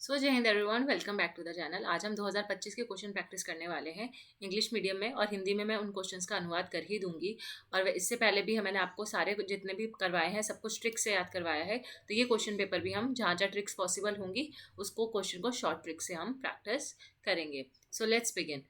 So Jai Hind everyone, welcome back to the channel. आज हम 2025 के क्वेश्चन प्रैक्टिस करने वाले हैं इंग्लिश मीडियम में, और हिंदी में मैं उन क्वेश्चंस का अनुवाद कर ही दूंगी। और इससे पहले भी मैंने आपको सारे जितने भी करवाए हैं सब कुछ ट्रिक्स से याद करवाया है। तो ये क्वेश्चन पेपर भी हम जहाँ जहाँ ट्रिक्स पॉसिबल होंगी उसको क्वेश्चन को शॉर्ट ट्रिक से हम प्रैक्टिस करेंगे। So let's begin.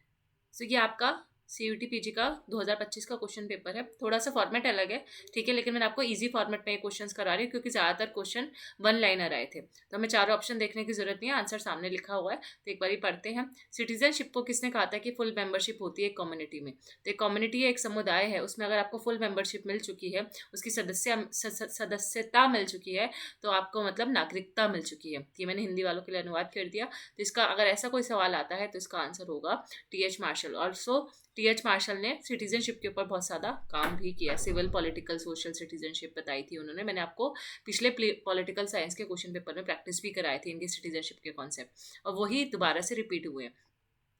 सो ये आपका CUT PG का 2025 का क्वेश्चन पेपर है। थोड़ा सा फॉर्मेट अलग है, ठीक है, लेकिन मैंने आपको इजी फॉर्मेट में ये क्वेश्चंस करा रही हूँ क्योंकि ज़्यादातर क्वेश्चन वन लाइनर आए थे। तो हमें चारों ऑप्शन देखने की जरूरत नहीं है, आंसर सामने लिखा हुआ है। तो एक बार पढ़ते हैं। सिटीजनशिप को किसने कहा था कि फुल मेंबरशिप होती है एक कम्युनिटी में। तो एक कम्युनिटी है, एक समुदाय है, उसमें अगर आपको फुल मेंबरशिप मिल चुकी है, उसकी सदस्यता मिल चुकी है, तो आपको मतलब नागरिकता मिल चुकी है। ये मैंने हिंदी वालों के लिए अनुवाद कर दिया। तो इसका अगर ऐसा कोई सवाल आता है तो इसका आंसर होगा TH Marshall. Also TH Marshall ने सिटीजनशिप के ऊपर बहुत ज़्यादा काम भी किया। सिविल, पॉलिटिकल, सोशल सिटीजनशिप बताई थी उन्होंने। मैंने आपको पिछले पॉलिटिकल साइंस के क्वेश्चन पेपर में प्रैक्टिस भी कराए थे इनके सिटीजनशिप के कॉन्सेप्ट, और वही दोबारा से रिपीट हुए हैं।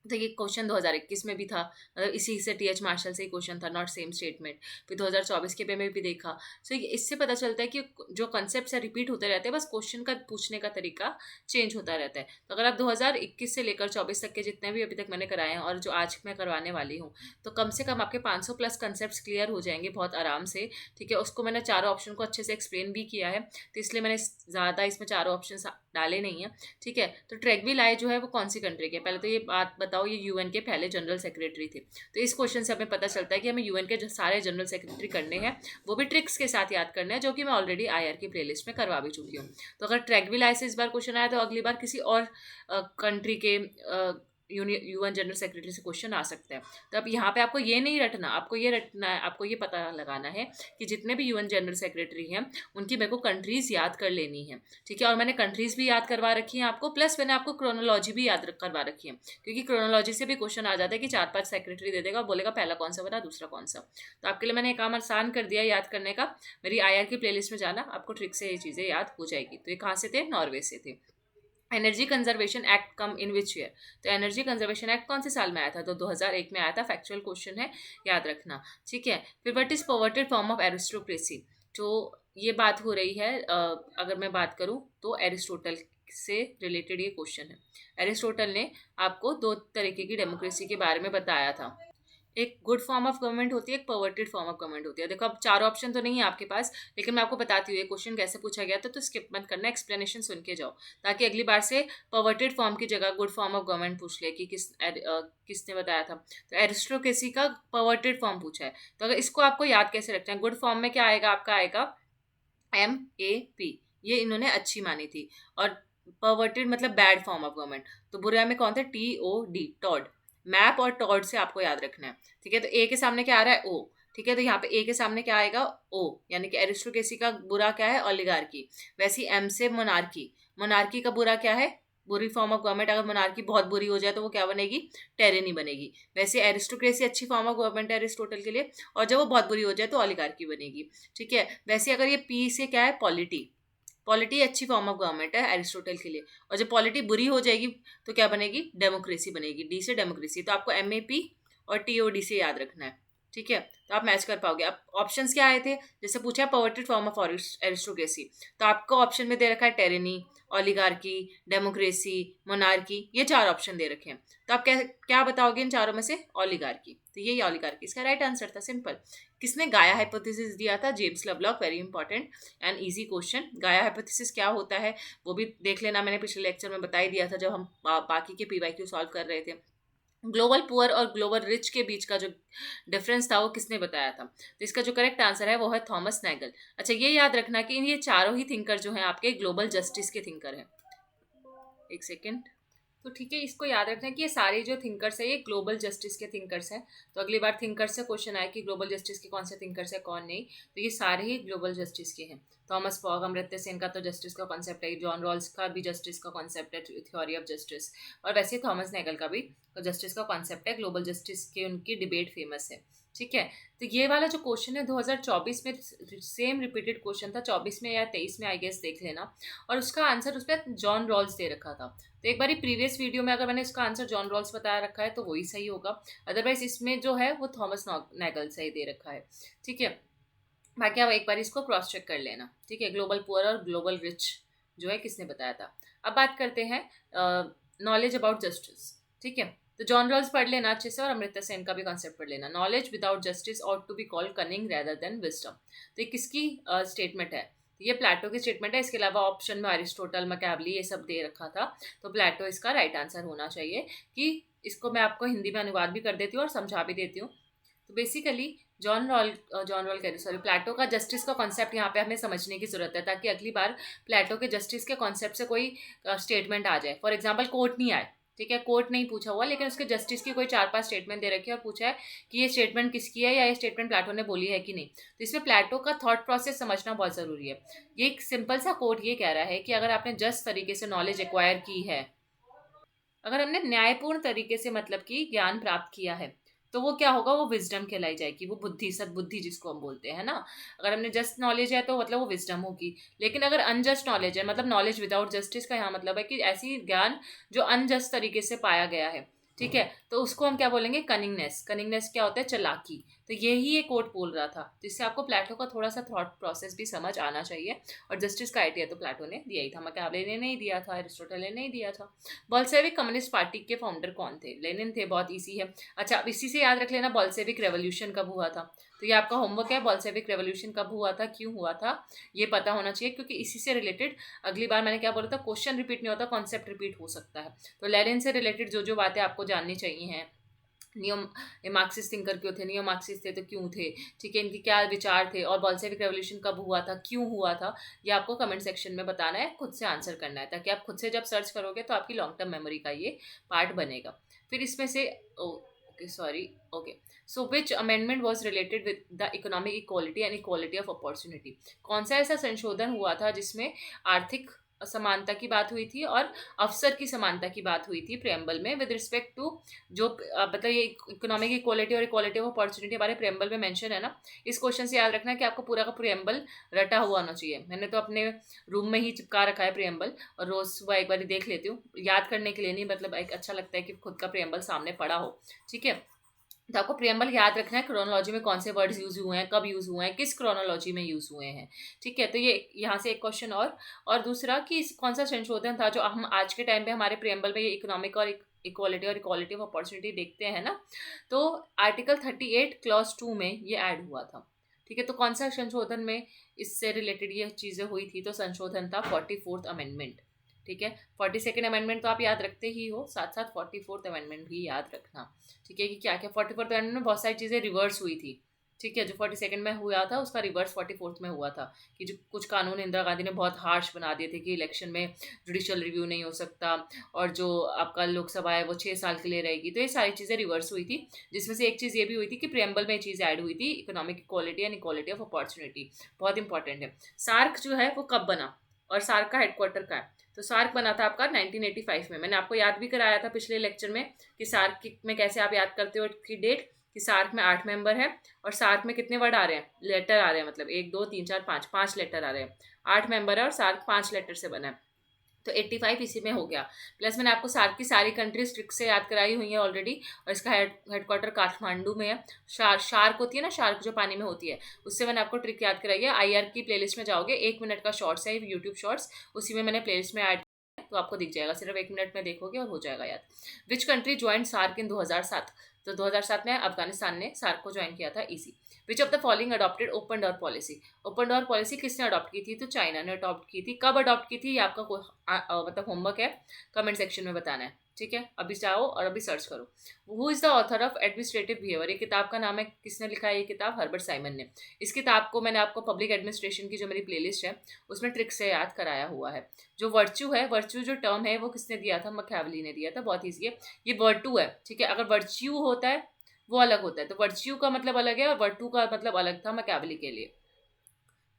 तो ये क्वेश्चन 2021 में भी था, मतलब इसी से TH मार्शल से ही क्वेश्चन था, नॉट सेम स्टेटमेंट। फिर 2024 के पे में भी देखा। सो इससे पता चलता है कि जो कॉन्सेप्ट है रिपीट होते रहते हैं, बस क्वेश्चन का पूछने का तरीका चेंज होता रहता है। तो अगर आप 2021 से लेकर 24 तक के जितने भी अभी तक मैंने कराए हैं और जो आज मैं करवाने वाली हूँ, तो कम से कम आपके 500 प्लस कंसेप्ट क्लियर हो जाएंगे बहुत आराम से। ठीक है, उसको मैंने चारों ऑप्शन को अच्छे से एक्सप्लेन भी किया है, तो इसलिए मैंने ज़्यादा इसमें चारों ऑप्शन डाले नहीं है। ठीक है, तो ट्रेगविलाय जो है वो कौन सी कंट्री के, पहले तो ये बात बताओ, ये UN के पहले जनरल सेक्रेटरी थे। तो इस क्वेश्चन से हमें पता चलता है कि हमें UN के जो सारे जनरल सेक्रेटरी करने हैं वो भी ट्रिक्स के साथ याद करने हैं, जो कि मैं ऑलरेडी IR की प्लेलिस्ट में करवा भी चुकी हूँ। तो अगर ट्रेगविलाय से इस बार क्वेश्चन आया तो अगली बार किसी और कंट्री के UN जनरल सेक्रेटरी से क्वेश्चन आ सकता है। तो अब यहाँ पे आपको ये नहीं रटना, आपको ये रटना है, आपको ये पता लगाना है कि जितने भी UN जनरल सेक्रेटरी हैं उनकी मेरे को कंट्रीज़ याद कर लेनी है। ठीक है, और मैंने कंट्रीज़ भी याद करवा रखी हैं आपको, प्लस मैंने आपको क्रोनोलॉजी भी याद करवा रखी है, क्योंकि क्रोनोलॉजी से भी क्वेश्चन आ जाता है कि 4-5 सेक्रेटरी दे देगा और बोलेगा पहला कौन सा बना, दूसरा कौन सा। तो आपके लिए मैंने काम आसान कर दिया याद करने का। मेरी IR की प्लेलिस्ट में जाना, आपको ट्रिक से ये चीज़ें याद हो जाएगी। तो ये कहाँ से थे? नॉर्वे से थे। Energy conservation act come in which year. तो एनर्जी कंजर्वेशन एक्ट कौन से साल में आया था? तो 2001 में आया था। फैक्चुअल क्वेश्चन है, याद रखना। ठीक है, फिर what is perverted form of aristocracy. तो ये बात हो रही है, अगर मैं बात करूं तो एरिस्टोटल से रिलेटेड ये क्वेश्चन है। एरिस्टोटल ने आपको दो तरीके की डेमोक्रेसी के बारे में बताया था। एक गुड फॉर्म ऑफ गवर्नमेंट होती है, एक परवर्टेड फॉर्म ऑफ गवर्नमेंट होती है। देखो अब चार ऑप्शन तो नहीं है आपके पास, लेकिन मैं आपको बताती हूँ ये क्वेश्चन कैसे पूछा गया था, तो स्किप मत करना, एक्सप्लेनेशन सुन के जाओ, ताकि अगली बार से परवर्टेड फॉर्म की जगह गुड फॉर्म ऑफ गवर्नमेंट पूछ ले कि किसने बताया था। तो एरिस्टोक्रेसी का परवर्टेड फॉर्म पूछा है, तो अगर इसको आपको याद कैसे रखना है, गुड फॉर्म में क्या आएगा आपका, आएगा MAP, ये इन्होंने अच्छी मानी थी। और परवर्टेड मतलब बैड फॉर्म ऑफ गवर्नमेंट, तो बुरा में कौन था? TOD, Tod. मैप और टॉड से आपको याद रखना है। ठीक है, तो ए के सामने क्या आ रहा है? O। ठीक है, तो यहाँ पे ए के सामने क्या आएगा? O, यानी कि एरिस्टोक्रेसी का बुरा क्या है? ओलिगार्की। वैसे एम से मोनार्की, मोनार्की का बुरा क्या है? बुरी फॉर्म ऑफ गवर्नमेंट। अगर मोनार्की बहुत बुरी हो जाए तो वो क्या बनेगी? टेरेनी बनेगी। वैसे एरिस्टोक्रेसी अच्छी फॉर्म ऑफ गवर्नमेंट है एरिस्टोटल के लिए, और जब वो बहुत बुरी हो जाए तो ओलिगार्की बनेगी। ठीक है, वैसे अगर ये पी से क्या है? पॉलिटी, पॉलिटी अच्छी फॉर्म ऑफ गवर्नमेंट है एरिस्टोटल के लिए, और जब पॉलिटी बुरी हो जाएगी तो क्या बनेगी? डेमोक्रेसी बनेगी। डी से डेमोक्रेसी, तो आपको MAP और TOD से याद रखना है। ठीक है, तो आप मैच कर पाओगे। अब ऑप्शंस क्या आए थे? जैसे पूछा है परवर्टेड फॉर्म ऑफ एरिस्टोक्रेसी, तो आपको ऑप्शन में दे रखा है टेरेनी, ओलिगार्की, डेमोक्रेसी, मोनार्की, ये चार ऑप्शन दे रखे हैं। तो आप क्या क्या बताओगे इन चारों में से? ओलिगार्की। तो यही ओलिगार्की इसका राइट आंसर था, सिंपल। किसने गाया हाइपोथेसिस दिया था? James Lovelock. Very important and easy question. गाया हाइपोथेसिस क्या होता है वो भी देख लेना, मैंने पिछले लेक्चर में बता ही दिया था जब हम बाकी के PYQ सॉल्व कर रहे थे। ग्लोबल पुअर और ग्लोबल रिच के बीच का जो डिफरेंस था वो किसने बताया था? तो इसका जो करेक्ट आंसर है वो है थॉमस नैगल। अच्छा, ये याद रखना कि ये चारों ही थिंकर जो हैं आपके ग्लोबल जस्टिस के थिंकर हैं। एक सेकेंड। तो ठीक है, इसको याद रखना है कि ये सारे जो थिंकर्स है ये ग्लोबल जस्टिस के थिंकर्स हैं। तो अगली बार थिंकर्स से क्वेश्चन आए कि ग्लोबल जस्टिस के कौन से थिंकर्स है कौन नहीं, तो ये सारे ही ग्लोबल जस्टिस के हैं। थॉमस फॉग, अमर्त्य सेन का तो जस्टिस का कॉन्सेप्ट है, जॉन रॉल्स का भी जस्टिस का कॉन्सेप्ट है, थ्योरी ऑफ जस्टिस, और वैसे थॉमस नैगल का भी जस्टिस का कॉन्सेप्ट है। ग्लोबल जस्टिस के उनकी डिबेट फेमस है। ठीक है, तो ये वाला जो क्वेश्चन है 2024 में सेम रिपीटेड क्वेश्चन था, 24 में या 23 में आई गेस, देख लेना। और उसका आंसर उस पर जॉन रॉल्स दे रखा था। तो एक बार प्रीवियस वीडियो में अगर मैंने इसका आंसर जॉन रॉल्स बताया रखा है तो वही सही होगा, अदरवाइज इसमें जो है वो थॉमस नैगल सही दे रखा है। ठीक है, बाकी आप एक बार इसको क्रॉस चेक कर लेना। ठीक है, ग्लोबल पुअर और ग्लोबल रिच जो है किसने बताया था। अब बात करते हैं नॉलेज अबाउट जस्टिस। ठीक है, तो जॉन रॉल्स पढ़ लेना अच्छे से और अमृता सेन का भी कॉन्सेप्ट पढ़ लेना। Knowledge without justice ought to be called cunning rather than wisdom. तो ये किसकी स्टेटमेंट है? ये प्लेटो की स्टेटमेंट है। इसके अलावा ऑप्शन में अरिस्टोटल, मैकियावेली ये सब दे रखा था, तो प्लेटो इसका राइट आंसर होना चाहिए। कि इसको मैं आपको हिंदी में अनुवाद भी कर देती हूँ और समझा भी देती हूँ। तो बेसिकली जॉन रॉल कह रही, सॉरी, प्लेटो का जस्टिस का कॉन्सेप्ट यहाँ पे हमें समझने की जरूरत है, ताकि अगली बार प्लेटो के जस्टिस के कॉन्सेप्ट से कोई स्टेटमेंट आ जाए। फॉर एग्जाम्पल कोर्ट नहीं आए, ठीक है, कोर्ट नहीं पूछा हुआ, लेकिन उसके जस्टिस की कोई 4-5 स्टेटमेंट दे रखी है और पूछा है कि ये स्टेटमेंट किसकी है या ये स्टेटमेंट प्लेटो ने बोली है कि नहीं। तो इसमें प्लेटो का थॉट प्रोसेस समझना बहुत ज़रूरी है। ये एक सिंपल सा कोट ये कह रहा है कि अगर आपने जस्ट तरीके से नॉलेज एक्वायर की है, अगर हमने न्यायपूर्ण तरीके से मतलब कि ज्ञान प्राप्त किया है, तो वो क्या होगा, वो विजडम कहलाई जाएगी, वो बुद्धि, सद्बुद्धि जिसको हम बोलते हैं ना। अगर हमने जस्ट नॉलेज है तो मतलब वो विजडम होगी। लेकिन अगर अनजस्ट नॉलेज है, मतलब नॉलेज विदाउट जस्टिस का यहाँ मतलब है कि ऐसी ज्ञान जो अनजस्ट तरीके से पाया गया है, ठीक है, तो उसको हम क्या बोलेंगे, कनिंगनेस। कनिंगनेस क्या होता है, चालाकी। तो यही ये कोट बोल रहा था, जिससे आपको प्लेटो का थोड़ा सा थॉट प्रोसेस भी समझ आना चाहिए। और जस्टिस का आइडिया तो प्लेटो ने दिया ही था, मैकियावेली ने नहीं दिया था, अरिस्टोटल ने नहीं दिया था। बोल्शेविक कम्युनिस्ट पार्टी के फाउंडर कौन थे? लेनिन थे, बहुत इजी है। अच्छा, अब इसी से याद रख लेना बोल्शेविक रेवोल्यूशन कब हुआ था। तो ये आपका होमवर्क है, बोल्शेविक रेवोल्यूशन कब हुआ था, क्यों हुआ था, ये पता होना चाहिए, क्योंकि इसी से रिलेटेड अगली बार मैंने क्या बोला था, क्वेश्चन रिपीट नहीं होता, कॉन्सेप्ट रिपीट हो सकता है। तो लेनिन से रिलेटेड जो जो बातें आपको जाननी चाहिए हैं, नियम, मार्क्सिस्ट थिंकर क्यों थे, नियो मार्क्सिस्ट थे तो क्यों थे, ठीक है, इनके क्या विचार थे, और बोल्शेविक रेवोल्यूशन कब हुआ था, क्यों हुआ था, ये आपको कमेंट सेक्शन में बताना है, खुद से आंसर करना है, ताकि आप खुद से जब सर्च करोगे तो आपकी लॉन्ग टर्म मेमोरी का ये पार्ट बनेगा। फिर इसमें से okay, sorry, okay, so which amendment was related with the economic equality and equality of opportunity. कौन सा ऐसा संशोधन हुआ था जिसमें आर्थिक समानता की बात हुई थी और अवसर की समानता की बात हुई थी प्रेम्बल में, विद रिस्पेक्ट टू जो मतलब ये इकोनॉमिक इक्वालिटी और इक्वालिटी ऑफ अपॉर्चुनिटी हमारे प्रेम्बल में मेंशन है ना। इस क्वेश्चन से याद रखना है कि आपको पूरा का प्रेम्बल रटा हुआ होना चाहिए। मैंने तो अपने रूम में ही चिपका रखा है प्रेम्बल, और रोज सुबह एक बार देख लेती हूँ, याद करने के लिए नहीं, मतलब एक अच्छा लगता है कि खुद का प्रेम्बल सामने पड़ा हो, ठीक है। तो आपको प्रियम्बल याद रखना है, क्रोनोलॉजी में कौन से वर्ड्स यूज हुए हैं, कब यूज हुए हैं, किस क्रोनोलॉजी में यूज हुए हैं, ठीक है। तो ये यहाँ से एक क्वेश्चन, और दूसरा कि कौन सा संशोधन था जो हम आज के टाइम पे हमारे प्रियम्बल में ये इकोनॉमिक और इक्वालिटी और इक्वालिटी ऑफ अपॉर्चुनिटी देखते हैं ना, तो आर्टिकल 38 क्लॉज 2 में ये ऐड हुआ था, ठीक है। तो कौन सा संशोधन में इससे रिलेटेड ये चीज़ें हुई थी, तो संशोधन था 44th अमेंडमेंट, ठीक है। 42nd अमेंडमेंट तो आप याद रखते ही हो, साथ साथ 44th अमेंडमेंट भी याद रखना, ठीक है, कि क्या क्या 44th अमेंडमेंट में बहुत सारी चीज़ें रिवर्स हुई थी, ठीक है। जो 42nd में हुआ था उसका रिवर्स 44th में हुआ था, कि जो कुछ कानून इंदिरा गांधी ने बहुत हार्श बना दिए थे कि इलेक्शन में जुडिशियल रिव्यू नहीं हो सकता, और जो आपका लोकसभा है वो 6 साल के लिए रहेगी, तो ये सारी चीज़ें रिवर्स हुई थी। जिसमें से एक चीज़ ये भी हुई थी कि प्रियम्बल में ये चीज़ ऐड हुई थी, economic equality and equality of opportunity, बहुत इंपॉर्टेंट है। सार्क जो है वो कब बना और सार्क का हेडक्वार्टर का है? तो सार्क बना था आपका 1985 में। मैंने आपको याद भी कराया था पिछले लेक्चर में कि सार्क में कैसे आप याद करते हो की डेट, कि सार्क में 8 मेंबर है, और सार्क में कितने वर्ड आ रहे हैं, लेटर आ रहे हैं, मतलब 1 2 3 4 5 लेटर आ रहे हैं। 8 मेंबर है और सार्क 5 लेटर से बना है, तो 85 इसी में हो गया। प्लस मैंने आपको सार्क की सारी कंट्रीज ट्रिक से याद कराई हुई है ऑलरेडी, और इसका हेडक्वार्टर काठमांडू में है। शार्क होती है ना, शार्क जो पानी में होती है, उससे मैंने आपको ट्रिक याद कराई है। IR की प्लेलिस्ट में जाओगे, 1 मिनट का शॉर्ट्स है यूट्यूब शॉर्ट्स, उसी में मैंने प्लेलिस्ट में ऐड, तो आपको दिख जाएगा, सिर्फ 1 मिनट में देखोगे और हो जाएगा याद। विच कंट्री ज्वाइन सार्क इन 2007? तो 2007 में अफगानिस्तान ने सार्क को ज्वाइन किया था, easy. Which of the following adopted open door policy? Open door policy किसने अडॉप्ट की थी? तो चाइना ने अडॉप्ट की थी। कब अडॉप्ट की थी, ये आपका मतलब होमवर्क है, कमेंट सेक्शन में बताना है, ठीक है। अभी जाओ और अभी सर्च करो। Who is the author of administrative behaviour? ये किताब का नाम है, किसने लिखा है ये किताब? हर्बर्ट साइमन ने। इस किताब को मैंने आपको पब्लिक एडमिनिस्ट्रेशन की जो मेरी प्लेलिस्ट है उसमें ट्रिक से याद कराया हुआ है। जो वर्च्यू है, वर्च्यू जो टर्म है वो किसने दिया था? मैकियावेली ने दिया था, बहुत ईजी है। ये वर्टू है, ठीक है। अगर वर्च्यू होता है वो अलग होता है, तो वर्च्यू का मतलब अलग है और वर्टू का मतलब अलग था मैकियावेली के लिए।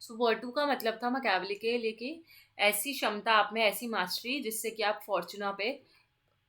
सो वर्टू का मतलब था मैकियावेली के लिए कि ऐसी क्षमता आप में, ऐसी मास्टरी जिससे कि आप फॉर्चूना पे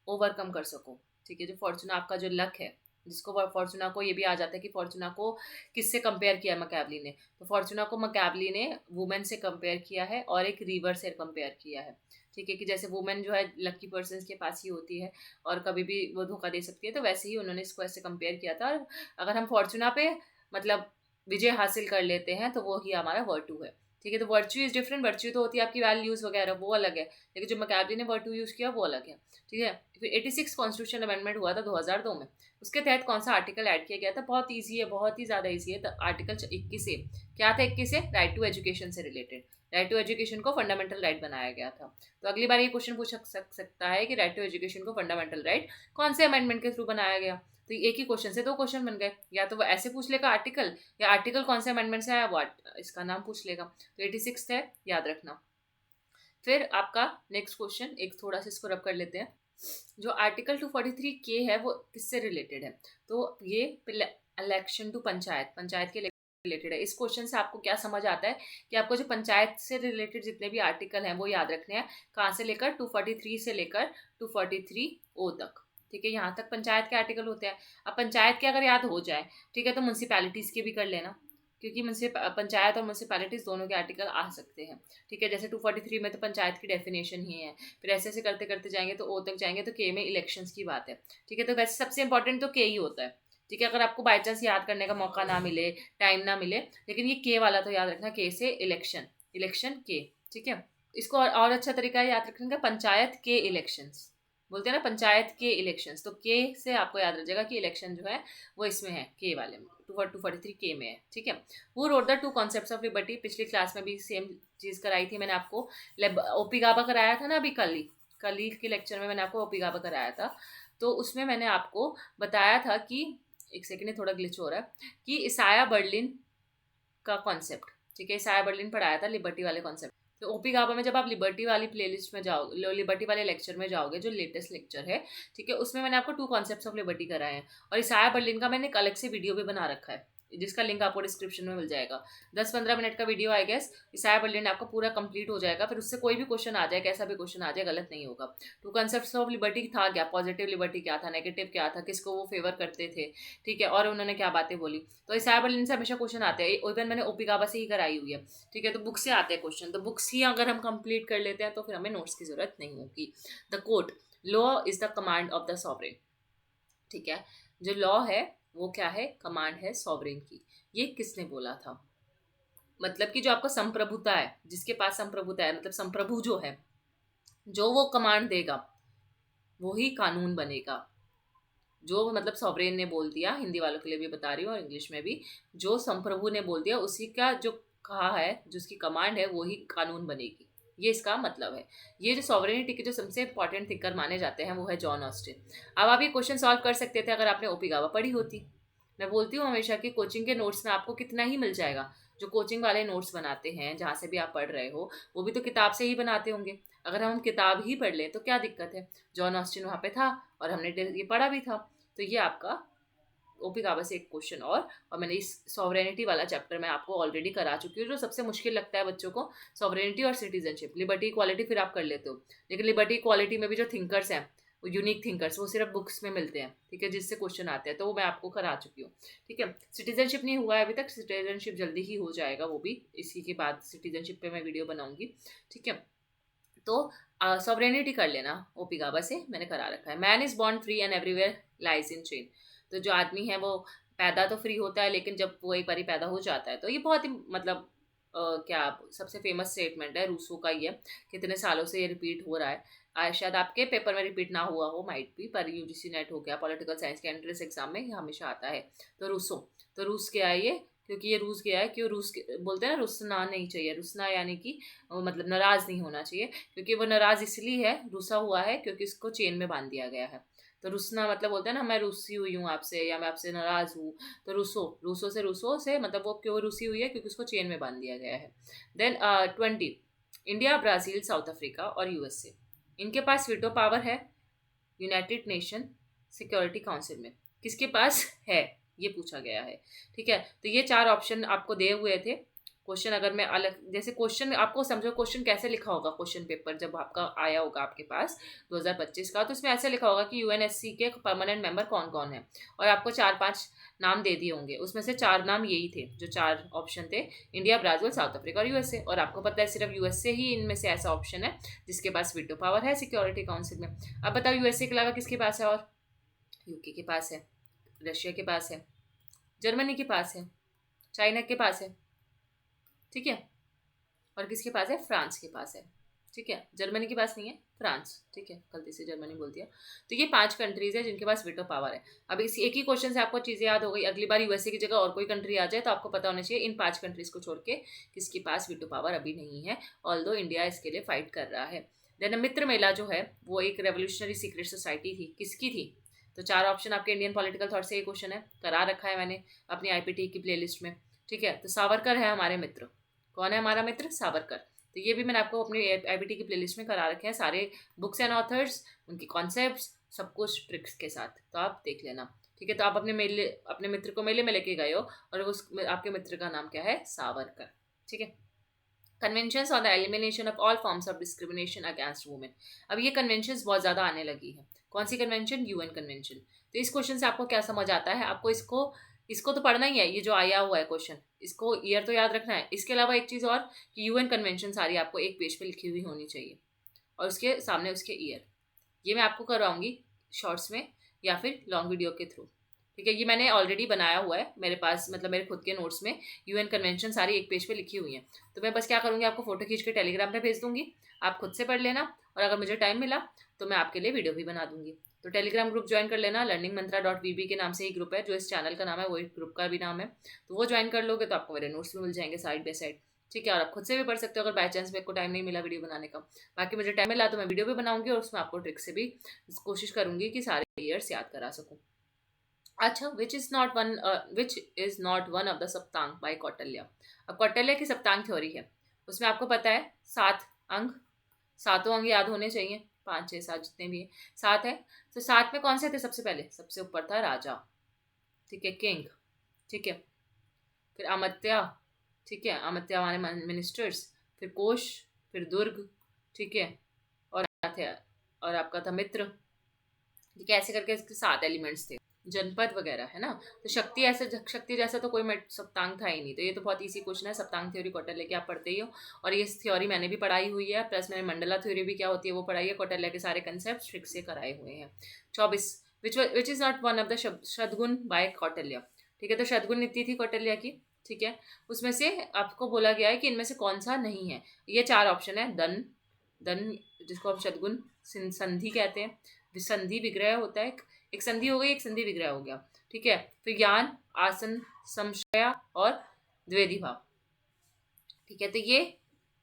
ओवरकम कर सको, ठीक है। जो फॉर्चूना आपका जो लक है, जिसको फॉर्चूना को ये भी आ जाता है कि फॉर्चूना को किससे कंपेयर किया मैकियावेली ने, तो फॉर्चूना को मैकियावेली ने वुमेन से कंपेयर किया है और एक रिवर से कंपेयर किया है, ठीक है। कि जैसे वुमेन जो है लकी पर्सन के पास ही होती है और कभी भी वो धोखा दे सकती है, तो वैसे ही उन्होंने इसको ऐसे कंपेयर किया था। और अगर हम फॉर्चूना पे मतलब विजय हासिल कर लेते हैं तो वो ही हमारा वर्टू है, ठीक है। तो वर्च्यू इज डिफरेंट, वर्च्यू तो होती है आपकी वैल्यूज वगैरह, वो अलग है, लेकिन जो मैकेबली ने वर्ड टू यूज़ किया वो अलग है। ठीक है। फिर 86 कॉन्स्टिट्यूशन अमेंडमेंट हुआ था 2002 में, उसके तहत कौन सा आर्टिकल ऐड किया गया था? बहुत ईजी है, बहुत ही ज़्यादा ईजी है। तो आर्टिकल 21 से क्या था? 21 से राइट टू एजुकेशन से रिलेटेड, राइट टू एजुकेशन को फंडामेंटल राइट बनाया गया था। तो अगली बार ये क्वेश्चन पूछ सकता है कि राइट टू एजुकेशन को फंडामेंटल राइट कौन से अमेंडमेंट के थ्रू बनाया गया? तो एक ही क्वेश्चन से दो क्वेश्चन बन गए, या तो वो ऐसे पूछ लेगा आर्टिकल, या आर्टिकल कौन से अमेंडमेंट से आया वो इसका नाम पूछ लेगा। तो 86 है, याद रखना। फिर आपका नेक्स्ट क्वेश्चन, एक थोड़ा सा इसको रब कर लेते हैं। जो आर्टिकल 243 के है वो किससे रिलेटेड है? तो ये इलेक्शन टू पंचायत, पंचायत के रिलेटेड है। इस क्वेश्चन से आपको क्या समझ आता है कि आपको जो पंचायत से रिलेटेड जितने भी आर्टिकल हैं वो याद रखने हैं। कहाँ से लेकर? 243 से लेकर 243O तक। ठीक है, यहाँ तक पंचायत के आर्टिकल होते हैं। अब पंचायत के अगर याद हो जाए, ठीक है, तो म्यूनसिपैलिटीज़ के भी कर लेना, क्योंकि पंचायत और म्यूनसिपैलिटीज़ दोनों के आर्टिकल आ सकते हैं। ठीक है, जैसे 243 में तो पंचायत की डेफिनेशन ही है, फिर ऐसे ऐसे करते करते जाएंगे तो ओ तक जाएंगे, तो के में इलेक्शंस की बात है। ठीक है, तो वैसे सबसे इंपॉर्टेंट तो के ही होता है। ठीक है, अगर आपको बाई चांस याद करने का मौका ना मिले, टाइम ना मिले, लेकिन ये के वाला तो याद रखना, के से इलेक्शन, इलेक्शन के। ठीक है, इसको और अच्छा तरीका है याद रखने का, पंचायत के इलेक्शंस बोलते हैं ना, पंचायत के इलेक्शंस। तो के से आपको याद रह जाएगा कि इलेक्शन जो है वो इसमें है, के वाले में, 243 के में है। ठीक है। वो road the 2 concepts of liberty, पिछली क्लास में भी सेम चीज़ कराई थी मैंने आपको। ओपी गाबा कराया था ना अभी कल ही के लेक्चर में मैंने आपको ओपी गाबा कराया था। तो उसमें मैंने आपको बताया था कि, एक सेकेंड, थोड़ा ग्लिच हो रहा है, कि इसाया बर्लिन का कॉन्सेप्ट। ठीक है, इसाया बर्लिन पढ़ाया था लिबर्टी वाले कॉन्सेप्ट। तो ओपी गाबा में जब आप लिबर्टी वाली प्लेलिस्ट में जाओगे, लिबर्टी वाले लेक्चर में जाओगे, जो लेटेस्ट लेक्चर है, ठीक है, उसमें मैंने आपको 2 कॉन्सेप्ट्स ऑफ लिबर्टी कराए हैं। और इसाया बर्लिन का मैंने एक अलग से वीडियो भी बना रखा है, जिसका लिंक आपको डिस्क्रिप्शन में मिल जाएगा। 10-15 मिनट का video I guess, Isaiah Berlin आपका पूरा कंप्लीट हो जाएगा। फिर उससे कोई भी क्वेश्चन आ जाए, कैसा भी क्वेश्चन आ जाए, गलत नहीं होगा। 2 कॉन्सेप्ट्स ऑफ लिबर्टी था क्या? पॉजिटिव लिबर्टी क्या था, नेगेटिव क्या था, किसको वो फेवर करते थे, ठीक है, और उन्होंने क्या बातें बोली। तो इसाया बर्लिन से हमेशा क्वेश्चन आते हैं, इवन मैंने ओपी गाबा से ही कराई हुई है। ठीक है, तो बुक से आते हैं क्वेश्चन, तो बुक्स ही अगर हम कंप्लीट कर लेते हैं तो फिर हमें नोट्स की जरूरत नहीं होगी। The court, law is the command of the sovereign. ठीक है, जो लॉ है वो क्या है? कमांड है सॉवरेन की। ये किसने बोला था? मतलब कि जो आपको संप्रभुता है, जिसके पास संप्रभुता है, मतलब संप्रभु जो है, जो वो कमांड देगा वो ही कानून बनेगा। जो मतलब सॉवरेन ने बोल दिया, हिंदी वालों के लिए भी बता रही हूँ और इंग्लिश में भी, जो संप्रभु ने बोल दिया उसी का जो कहा है, जो उसकी कमांड है वो ही कानून बनेगी। ये इसका मतलब है। ये जो सॉवरेनिटी के जो सबसे इंपॉर्टेंट थिंकर माने जाते हैं वो है जॉन ऑस्टिन। अब आप ये क्वेश्चन सॉल्व कर सकते थे अगर आपने ओपी गावा पढ़ी होती। मैं बोलती हूँ हमेशा कि कोचिंग के नोट्स में आपको कितना ही मिल जाएगा। जो कोचिंग वाले नोट्स बनाते हैं, जहाँ से भी आप पढ़ रहे हो, वो भी तो किताब से ही बनाते होंगे। अगर हम किताब ही पढ़ लें तो क्या दिक्कत है? जॉन ऑस्टिन वहाँ पे था और हमने ये पढ़ा भी था। तो ये आपका ओपी गाबा से एक क्वेश्चन। और मैंने इस सॉवरेनिटी वाला चैप्टर मैं आपको ऑलरेडी करा चुकी हूँ, जो सबसे मुश्किल लगता है बच्चों को, सॉवरेनिटी और सिटीजनशिप। लिबर्टी इक्वालिटी फिर आप कर लेते हो, लेकिन लिबर्टी इक्वालिटी में भी जो थिंकर्स हैं, वो यूनिक थिंकर्स, वो सिर्फ बुक्स में मिलते हैं। ठीक है, जिससे क्वेश्चन आते हैं, तो वो मैं आपको करा चुकी हूँ। ठीक है, सिटीजनशिप नहीं हुआ है अभी तक, सिटीजनशिप जल्दी ही हो जाएगा, वो भी इसी के बाद सिटीजनशिप पे मैं वीडियो बनाऊंगी। ठीक है, तो सॉवरेनिटी कर लेना, ओपी गाबा से मैंने करा रखा है। Man is born free and everywhere lies in chain. तो जो आदमी है वो पैदा तो फ्री होता है, लेकिन जब वो एक बारी पैदा हो जाता है, तो ये बहुत ही मतलब क्या सबसे फेमस स्टेटमेंट है, रूसो का ही है। कितने सालों से ये रिपीट हो रहा है। शायद आपके पेपर में रिपीट ना हुआ हो, माइट भी, पर यूजीसी नेट हो गया, पॉलिटिकल साइंस के एंट्रेंस एग्जाम में ये हमेशा आता है। तो रूसो, तो रूस क्या है ये? क्योंकि ये रूस गया है, क्यों रूस बोलते हैं ना, रुसना नहीं चाहिए, रुसना यानी कि मतलब नाराज़ नहीं होना चाहिए, क्योंकि वो नाराज़ इसलिए है, रुसा हुआ है, क्योंकि इसको चेन में बांध दिया गया है। तो रुसना मतलब बोलते हैं ना, मैं रूसी हुई हूँ आपसे, या मैं आपसे नाराज़ हूँ। तो रूसो से मतलब वो क्यों रूसी हुई है? क्योंकि उसको चेन में बांध दिया गया है। Then 20, India, Brazil, South Africa और यूएसए, इनके पास वीटो पावर है यूनाइटेड नेशन सिक्योरिटी काउंसिल में। किसके पास है ये पूछा गया है। ठीक है, तो ये 4 ऑप्शन आपको दिए हुए थे। क्वेश्चन अगर मैं अलग, जैसे क्वेश्चन आपको समझो, क्वेश्चन कैसे लिखा होगा, क्वेश्चन पेपर जब आपका आया होगा आपके पास 2025 का, तो इसमें ऐसे लिखा होगा कि यूएनएससी के परमानेंट मेंबर कौन कौन है, और आपको 4-5 नाम दे दिए होंगे। उसमें से 4 नाम यही थे, जो 4 ऑप्शन थे, इंडिया, ब्राज़ील, साउथ अफ्रीका और यूएसए। और आपको पता है सिर्फ यूएसए ही इनमें से ऐसा ऑप्शन है जिसके पास वीटो पावर है सिक्योरिटी काउंसिल में। अब बताओ यूएसए के अलावा किसके पास है? और यूके के पास है, रशिया के पास है, जर्मनी के पास है, चाइना के पास है। ठीक है, और किसके पास है, फ्रांस के पास है, ठीक है, जर्मनी के पास नहीं है, फ्रांस, ठीक है, गलती से जर्मनी बोल दिया। तो ये 5 कंट्रीज है जिनके पास वीटो पावर है। अब इस एक ही क्वेश्चन से आपको चीज़ें याद हो गई, अगली बार यूएसए की जगह और कोई कंट्री आ जाए तो आपको पता होना चाहिए इन 5 कंट्रीज को छोड़ के किसके पास वीटो पावर अभी नहीं है, ऑल्दो इंडिया इसके लिए फाइट कर रहा है। देन मित्र मेला जो है वो एक रेवोल्यूशनरी सीक्रेट सोसाइटी थी, किसकी थी? तो 4 ऑप्शन आपके इंडियन पॉलिटिकल थॉट से ये क्वेश्चन है, करा रखा है मैंने अपनी आईपीटी की प्लेलिस्ट में, ठीक है। तो सावरकर है हमारे मित्र। कौन है हमारा मित्र? सावरकर। तो ये भी मैंने आपको अपनी आईबीटी की प्लेलिस्ट में करा रखे हैं, सारे बुक्स एंड ऑथर्स, उनकी कॉन्सेप्ट्स, सब कुछ ट्रिक्स के साथ, तो आप देख लेना, ठीक है। तो आप अपने मित्र को मेले में लेके गए हो और उस आपके मित्र का नाम क्या है? सावरकर, ठीक है। Conventions on the elimination of all forms of discrimination against women. अब ये कन्वेंशंस बहुत ज़्यादा आने लगी है। कौन सी कन्वेंशन? UN convention. तो इस क्वेश्चन से आपको क्या समझ आता है? आपको इसको इसको तो पढ़ना ही है, ये जो आया हुआ है क्वेश्चन, इसको ईयर तो याद रखना है। इसके अलावा एक चीज़ और कि यूएन कन्वेंशन सारी आपको एक पेज पे लिखी हुई होनी चाहिए और उसके सामने उसके ईयर। ये मैं आपको करवाऊंगी शॉर्ट्स में या फिर लॉन्ग वीडियो के थ्रू, ठीक है। ये मैंने ऑलरेडी बनाया हुआ है मेरे पास, मतलब मेरे खुद के नोट्स में यूएन कन्वेंशन सारी एक पेज पे लिखी हुई हैं। तो मैं बस क्या करूँगी, आपको फोटो खींच के टेलीग्राम पे भेज दूंगी, आप खुद से पढ़ लेना, और अगर मुझे टाइम मिला तो मैं आपके लिए वीडियो भी बना दूंगी। तो टेलीग्राम ग्रुप ज्वाइन कर लेना, learningmantra.vb के नाम से ही ग्रुप है, जो इस चैनल का नाम है वही ग्रुप का भी नाम है। तो वो ज्वाइन कर लोगे तो आपको मेरे नोट्स भी मिल जाएंगे साइड बाय साइड, ठीक है। और आप खुद से भी पढ़ सकते हो अगर बाय चांस मेरे को टाइम नहीं मिला वीडियो बनाने का। बाकी मुझे टाइम मिला तो मैं वीडियो भी बनाऊंगी और उसमें आपको ट्रिक से भी कोशिश करूंगी कि सारे ईयर्स याद करा सकूँ। अच्छा, which is not one of the सप्तांग बाय कौटिल्य। अब कौटिल्य की सप्तांग थ्योरी है, उसमें आपको पता है 7 अंग, 7 अंग याद होने चाहिए, 5 6 7 जितने भी है 7 है। तो 7 में कौन से थे? सबसे पहले सबसे ऊपर था राजा, ठीक है, किंग, ठीक है। फिर अमात्या, ठीक है, अमात्या हमारे मिनिस्टर्स, फिर कोश, फिर दुर्ग, ठीक है, और थे और आपका था मित्र, ठीक है। ऐसे करके इसके 7 एलिमेंट्स थे, जनपद वगैरह, है ना। तो शक्ति जैसा तो कोई सप्तांग था ही नहीं। तो ये तो बहुत इजी क्वेश्चन है, सप्तांग थ्योरी कौटिल्य की आप पढ़ते ही हो, और ये थ्योरी मैंने भी पढ़ाई हुई है, प्लस मैंने मंडला थ्योरी भी क्या होती है वो पढ़ाई है, कौटिल्य के सारे कंसेप्ट ट्रिक से कराए हुए हैं। 24 which is not one of the शतगुण बाय कौटिल्य, ठीक है। तो शतगुण नीति थी कौटिल्य की, ठीक है। उसमें से आपको बोला गया है कि इनमें से कौन सा नहीं है। ये 4 ऑप्शन है, दन जिसको हम शतगुण संधि कहते हैं, संधि विग्रह होता है, एक संधि हो गई, एक संधि विग्रह हो गया, ठीक है। फिर ज्ञान, आसन, संशय और द्वेदी भाव, ठीक है। तो ये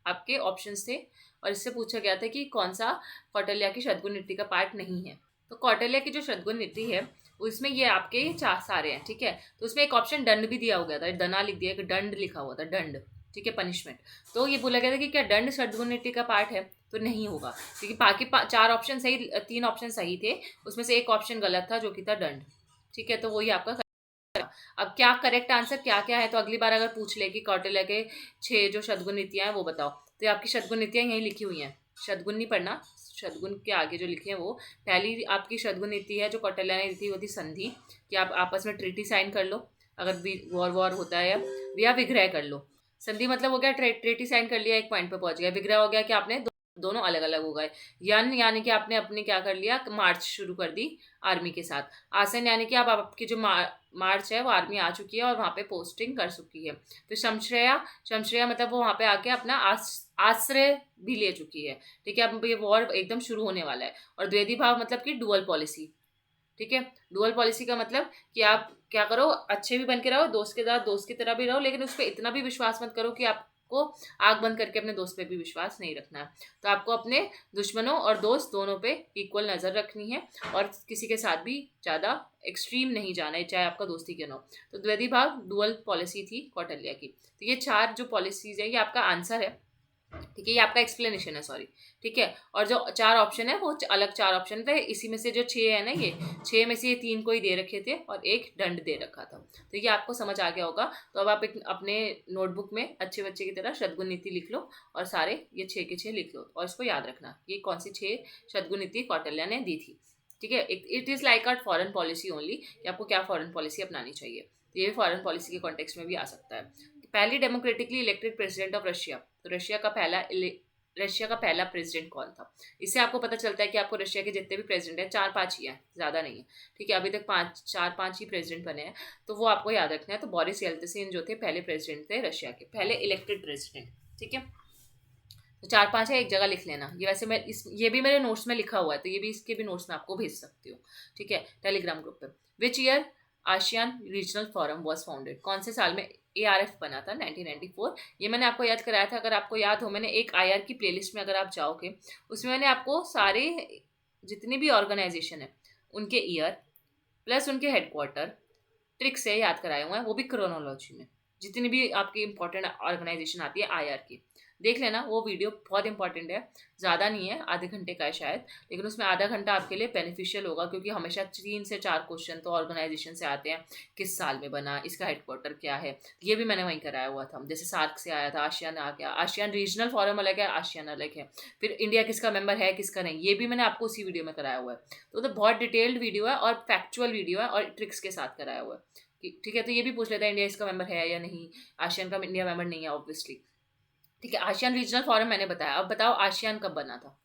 आपके ऑप्शंस थे और इससे पूछा गया था कि कौन सा कौटिल्य की शतगुण नीति का पार्ट नहीं है। तो कौटिल्य की जो शतगुण नीति है उसमें ये आपके 4 सारे हैं, ठीक है। तो उसमें एक ऑप्शन दंड भी दिया हो गया था, दना लिख दिया, एक दंड लिखा हुआ था, दंड, ठीक है, पनिशमेंट। तो ये बोला गया था कि क्या दंड शतगुण नीति का पार्ट है? तो नहीं होगा, क्योंकि बाकी 4 ऑप्शन सही, 3 ऑप्शन सही थे, उसमें से एक ऑप्शन गलत था जो कि था दंड, ठीक है। तो वही आपका अब क्या करेक्ट आंसर क्या क्या है, तो अगली बार अगर पूछ ले कि कौटिल्य के 6 जो शतगुण नीतियां हैं वो बताओ, तो ये आपकी शतगुण नीतियां यहीं लिखी हुई हैं। शतगुण नहीं पढ़ना, शतगुण के आगे जो लिखे हैं वो पहली आपकी शतगुण नीति है जो कौटिल्य ने दी थी, वो थी संधि, कि आप आपस में ट्रीटी साइन कर लो अगर वॉर होता है, या विग्रह कर लो। संधि मतलब हो गया ट्रीटी साइन कर लिया, एक पॉइंट पे पहुंच गया। विग्रह हो गया कि आपने दोनों अलग अलग हो गए। यानी कि आपने अपने क्या कर लिया, मार्च शुरू कर दी आर्मी के साथ। आसन यानी कि आप आपकी जो मार्च है वो आर्मी आ चुकी है और वहाँ पे पोस्टिंग कर चुकी है। तो शमश्रेया मतलब वो वहाँ पे आके अपना आश्रय भी ले चुकी है, ठीक है। अब ये वॉर एकदम शुरू होने वाला है। और द्वेदी भाव मतलब कि डुअल पॉलिसी, ठीक है। डुअल पॉलिसी का मतलब कि आप क्या करो, अच्छे भी बन के रहो, दोस्त के साथ दोस्त की तरह भी रहो, लेकिन उस पर इतना भी विश्वास मत करो कि आपको आग बंद करके अपने दोस्त पे भी विश्वास नहीं रखना है। तो आपको अपने दुश्मनों और दोस्त दोनों पे इक्वल नज़र रखनी है और किसी के साथ भी ज़्यादा एक्सट्रीम नहीं जाना है, चाहे आपका दोस्ती क्यों ना हो। तो द्विवेदी भाव डुअल पॉलिसी थी कौटिल्य की। तो ये 4 जो पॉलिसीज है ये आपका आंसर है, ठीक है, ये आपका एक्सप्लेनेशन है, सॉरी, ठीक है। और जो 4 ऑप्शन है वो अलग 4 ऑप्शन थे, इसी में से जो 6 है ना, ये 6 में से ये 3 को ही दे रखे थे और एक दंड दे रखा था। तो ये आपको समझ आ गया होगा। तो अब आप अपने नोटबुक में अच्छे बच्चे की तरह शतगुण नीति लिख लो और सारे ये 6 के 6 लिख लो और इसको याद रखना ये कौन सी 6 शतगुण नीति कौटिल्य ने दी थी, ठीक है। It is like a foreign policy only, कि आपको क्या फॉरेन पॉलिसी अपनानी चाहिए। तो ये फॉरेन पॉलिसी के कॉन्टेक्स्ट में भी आ सकता है। पहली democratically elected president of Russia, तो रशिया का पहला प्रेसिडेंट कौन था? इससे आपको पता चलता है कि आपको रशिया के जितने भी प्रेसिडेंट हैं 4-5 ही हैं, ज़्यादा नहीं है, ठीक है। अभी तक 4-5 ही प्रेसिडेंट बने हैं, तो वो आपको याद रखना है। तो बोरिस येल्त्सिन जो थे पहले प्रेसिडेंट थे रशिया के, पहले इलेक्टेड प्रेसिडेंट, ठीक है। तो 4-5 है, एक जगह लिख लेना। ये वैसे मैं ये भी मेरे नोट्स में लिखा हुआ है, तो ये भी इसके भी नोट्स में आपको भेज सकती हूँ, ठीक है, टेलीग्राम ग्रुप पे। Which year ASEAN regional forum was founded, कौन से साल में ARF बना था? 1994। ये मैंने आपको याद कराया था, अगर आपको याद हो, मैंने एक IR की प्लेलिस्ट में अगर आप जाओगे उसमें मैंने आपको सारे जितनी भी ऑर्गेनाइजेशन है उनके ईयर प्लस उनके हेडक्वार्टर ट्रिक से याद कराए हुए हैं, वो भी क्रोनोलॉजी में। जितनी भी आपकी इंपॉर्टेंट ऑर्गेनाइजेशन आती है IR की, देख लेना, वो वीडियो बहुत इंपॉर्टेंट है, ज़्यादा नहीं है, आधे घंटे का है शायद, लेकिन उसमें आधा घंटा आपके लिए बेनिफिशियल होगा, क्योंकि हमेशा 3 से 4 क्वेश्चन तो ऑर्गेनाइजेशन से आते हैं। किस साल में बना, इसका हेडक्वार्टर क्या है, ये भी मैंने वहीं कराया हुआ था। जैसे सार्क से आया था, आशियान आ गया, आशियान रीजनल फोरम अलग है, आशियान अलग है, फिर इंडिया किसका मेंबर है किसका नहीं, ये भी मैंने आपको उसी वीडियो में कराया हुआ है। तो बहुत डिटेल्ड वीडियो है और फैक्चुअल वीडियो है और ट्रिक्स के साथ कराया हुआ है, ठीक है। तो ये भी पूछ लेता है इंडिया इसका मेंबर है या नहीं, आशियान का इंडिया मेंबर नहीं है ऑब्वियसली, ठीक है। आशियान रीजनल फोरम मैंने बताया, अब बताओ आशियान कब बना था,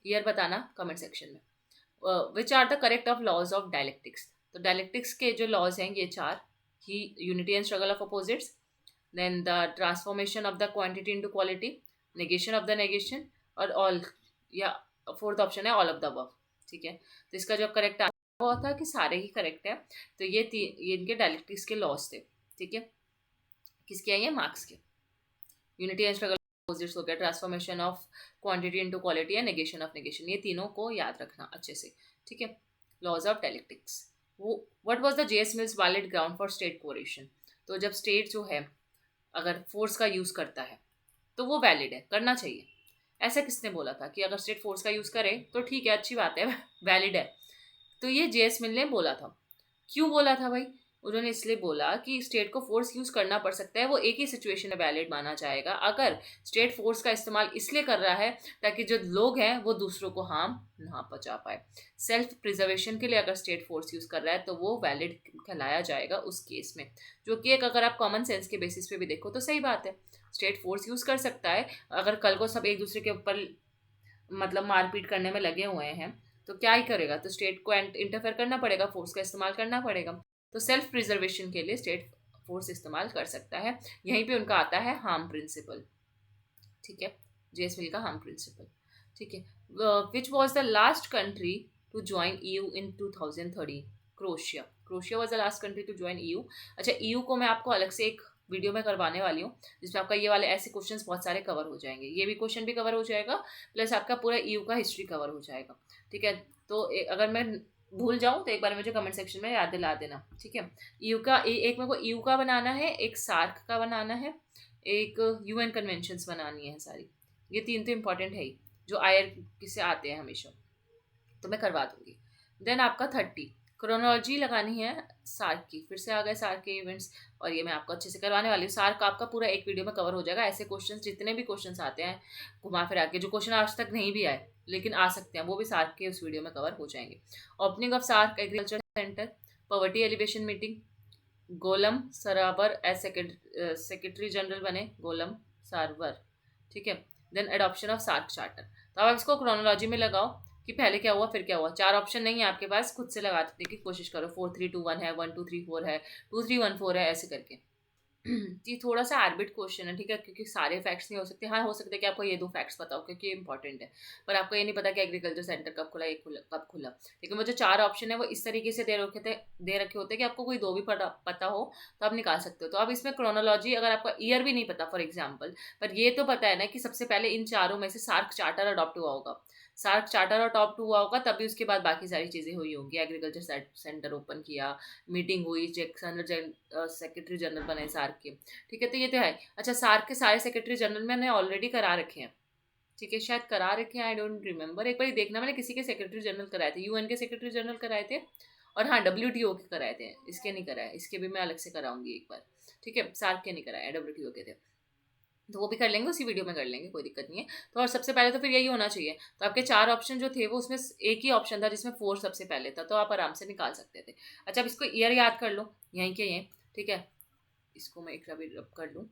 ईयर बताना कमेंट सेक्शन में। Which are the correct of laws of dialectics, तो डायलेक्टिक्स के जो लॉज हैं ये 4 ही, unity and struggle of opposites, then the transformation of the quantity into quality, negation of the negation, और ऑल, या फोर्थ ऑप्शन है ऑल ऑफ द अबव, ठीक है। तो इसका जो करेक्ट हुआ था कि सारे ही करेक्ट है, तो ये इनके डायलेक्टिक्स के लॉज थे, ठीक है। किसके हैं ये? मार्क्स के। यूनिटी एंड स्ट्रगल अपोजिट्स हो गया, transformation of quantity into quality and negation of negation, ये तीनों को याद रखना अच्छे से, ठीक है। लॉज ऑफ डायलेक्टिक्स, वो what was the JS mills valid ground for state correlation, तो जब स्टेट जो है अगर फोर्स का यूज़ करता है तो वो वैलिड है, करना चाहिए। ऐसा किसने बोला था कि अगर स्टेट फोर्स का यूज़ करे तो ठीक है, अच्छी बात है, वैलिड है, तो ये जेएस मिल ने बोला था। क्यों बोला था भाई? उन्होंने इसलिए बोला कि स्टेट को फोर्स यूज करना पड़ सकता है, वो एक ही सिचुएशन में वैलिड माना जाएगा अगर स्टेट फोर्स का इस्तेमाल इसलिए कर रहा है ताकि जो लोग हैं वो दूसरों को हार्म ना पहुंचा पाए। सेल्फ प्रिजर्वेशन के लिए अगर स्टेट फोर्स यूज कर रहा है तो वो वैलिड कहलाया जाएगा उस केस में, जो कि एक अगर आप कॉमन सेंस के बेसिस पे भी देखो तो सही बात है। स्टेट फोर्स यूज कर सकता है, अगर कल को सब एक दूसरे के ऊपर मतलब मारपीट करने में लगे हुए हैं तो क्या ही करेगा, तो स्टेट को इंटरफेयर करना पड़ेगा, फोर्स का इस्तेमाल करना पड़ेगा। तो सेल्फ प्रिजर्वेशन के लिए स्टेट फोर्स इस्तेमाल कर सकता है, यहीं पे उनका आता है हार्म प्रिंसिपल, ठीक है, जेएस मिल का हार्म प्रिंसिपल, ठीक है। Which was the last country to join EU in 2013? Croatia. Croatia was the last country to join EU। अच्छा, EU को मैं आपको अलग से एक वीडियो में करवाने वाली हूँ जिसमें आपका ये वाले ऐसे क्वेश्चंस बहुत सारे कवर हो जाएंगे, ये भी क्वेश्चन भी कवर हो जाएगा प्लस आपका पूरा EU का हिस्ट्री कवर हो जाएगा, ठीक है। तो अगर मैं भूल जाऊँ तो एक बार मुझे कमेंट सेक्शन में याद दिला देना, ठीक है। EU का एक मेरे को EU का बनाना है, एक सार्क का बनाना है, एक UN कन्वेंशंस बनानी है सारी, ये 3 तो इम्पॉर्टेंट है ही जो IR से आते हैं हमेशा, तो मैं करवा दूंगी। देन आपका 30 क्रोनोलॉजी लगानी है सार्क की, फिर से आ गए सार्क के इवेंट्स, और ये मैं आपको अच्छे से करवाने वाली हूँ। सार्क आपका पूरा एक वीडियो में कवर हो जाएगा, ऐसे क्वेश्चंस जितने भी क्वेश्चंस आते हैं घुमा फिरा के, जो क्वेश्चन आज तक नहीं भी आए लेकिन आ सकते हैं, वो भी सार्क के उस वीडियो में कवर हो जाएंगे। Opening of SAARC agriculture centre, poverty alleviation meeting, Golam Sarwar as secretary general बने, गोलम सारवर, ठीक है। Then adoption of SAARC charter, तो अब इसको क्रोनोलॉजी में लगाओ कि पहले क्या हुआ फिर क्या हुआ। 4 ऑप्शन नहीं है आपके पास, खुद से लगाने की कोशिश करो। 4 3 2 1 है, 1 2 3 4 है, 2 3 1 4 है, ऐसे करके। ये थोड़ा सा आर्बिट क्वेश्चन है, ठीक है, क्योंकि सारे फैक्ट्स नहीं हो सकते। हाँ, हो सकता है कि आपको ये 2 फैक्ट्स पता हो क्योंकि ये इंपॉर्टेंट है, पर आपको ये नहीं पता कि एग्रीकल्चर सेंटर कब खुला, कब खुला। लेकिन वो जो 4 ऑप्शन है वो इस तरीके से दे रखे होते हैं कि आपको कोई 2 भी पता हो तो आप निकाल सकते हो। तो अब इसमें क्रोनोलॉजी, अगर आपका ईयर भी नहीं पता फॉर एग्जाम्पल, पर ये तो पता है ना कि सबसे पहले इन चारों में से सार्क चार्टर अडॉप्ट हुआ होगा, सार्क चार्टर और टॉप 2 हुआ होगा, तभी उसके बाद बाकी सारी चीज़ें हुई होंगी। एग्रीकल्चर सेंटर ओपन किया, मीटिंग हुई, सेक्रेटरी जनरल बने सार्क के, ठीक है। तो ये तो है। अच्छा, सार्क के सारे सेक्रेटरी जनरल मैंने ऑलरेडी करा रखे हैं, ठीक है, शायद करा रखे हैं, आई डोंट रिमेंबर। एक बार देखना, मैंने किसी के सेक्रेटरी जनरल कराए थे, UN के सेक्रेटरी जनरल कराए थे, और हाँ WTO के कराए थे, इसके नहीं कराए, इसके भी मैं अलग से कराऊंगी एक बार, ठीक है। सार्क के नहीं कराए, WTO के थे, तो वो भी कर लेंगे, उसी वीडियो में कर लेंगे, कोई दिक्कत नहीं है। तो और सबसे पहले तो फिर यही होना चाहिए। तो आपके 4 ऑप्शन जो थे वो उसमें एक ही ऑप्शन था जिसमें 4 सबसे पहले था, तो आप आराम से निकाल सकते थे। अच्छा, अब इसको ईयर याद कर लो, यहीं के ये, ठीक है। इसको मैं एक रब कर लूँ,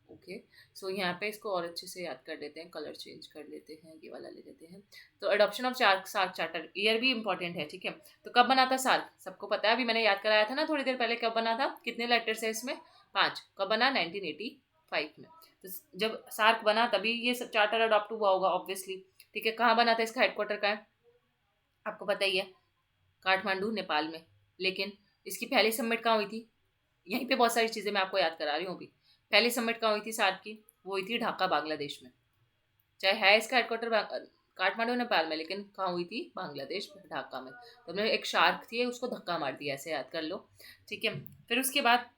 ओके। सो यहाँ पे इसको और अच्छे से याद कर लेते हैं, कलर चेंज कर लेते हैं, ये वाला ले लेते हैं। तो adoption of SAARC charter, year भी इंपॉर्टेंट है, ठीक है। तो कब बना था सार्क, सबको पता है, अभी मैंने याद कराया था ना थोड़ी देर पहले, कब बना था, कितने लेटर्स है इसमें, 5। कब बना, 1985 में। तो जब सार्क बना तभी ये सब चार्टर अडॉप्ट हुआ होगा ऑब्वियसली। ठीक है, कहाँ बना था, इसका हेडक्वार्टर कहाँ है, आपको पता ही है, काठमांडू नेपाल में। लेकिन इसकी पहली सबमिट कहाँ हुई थी, यहीं पे बहुत सारी चीज़ें मैं आपको याद करा रही हूँ अभी। पहली सबमिट कहाँ हुई थी सार्क की, वो हुई थी ढाका बांग्लादेश में। चाहे है इसका हेडक्वार्टर काठमांडू नेपाल में, लेकिन कहाँ हुई थी, बांग्लादेश ढाका में। तो हमने एक शार्क थी उसको धक्का मार दिया, ऐसे याद कर लो। ठीक है, फिर उसके बाद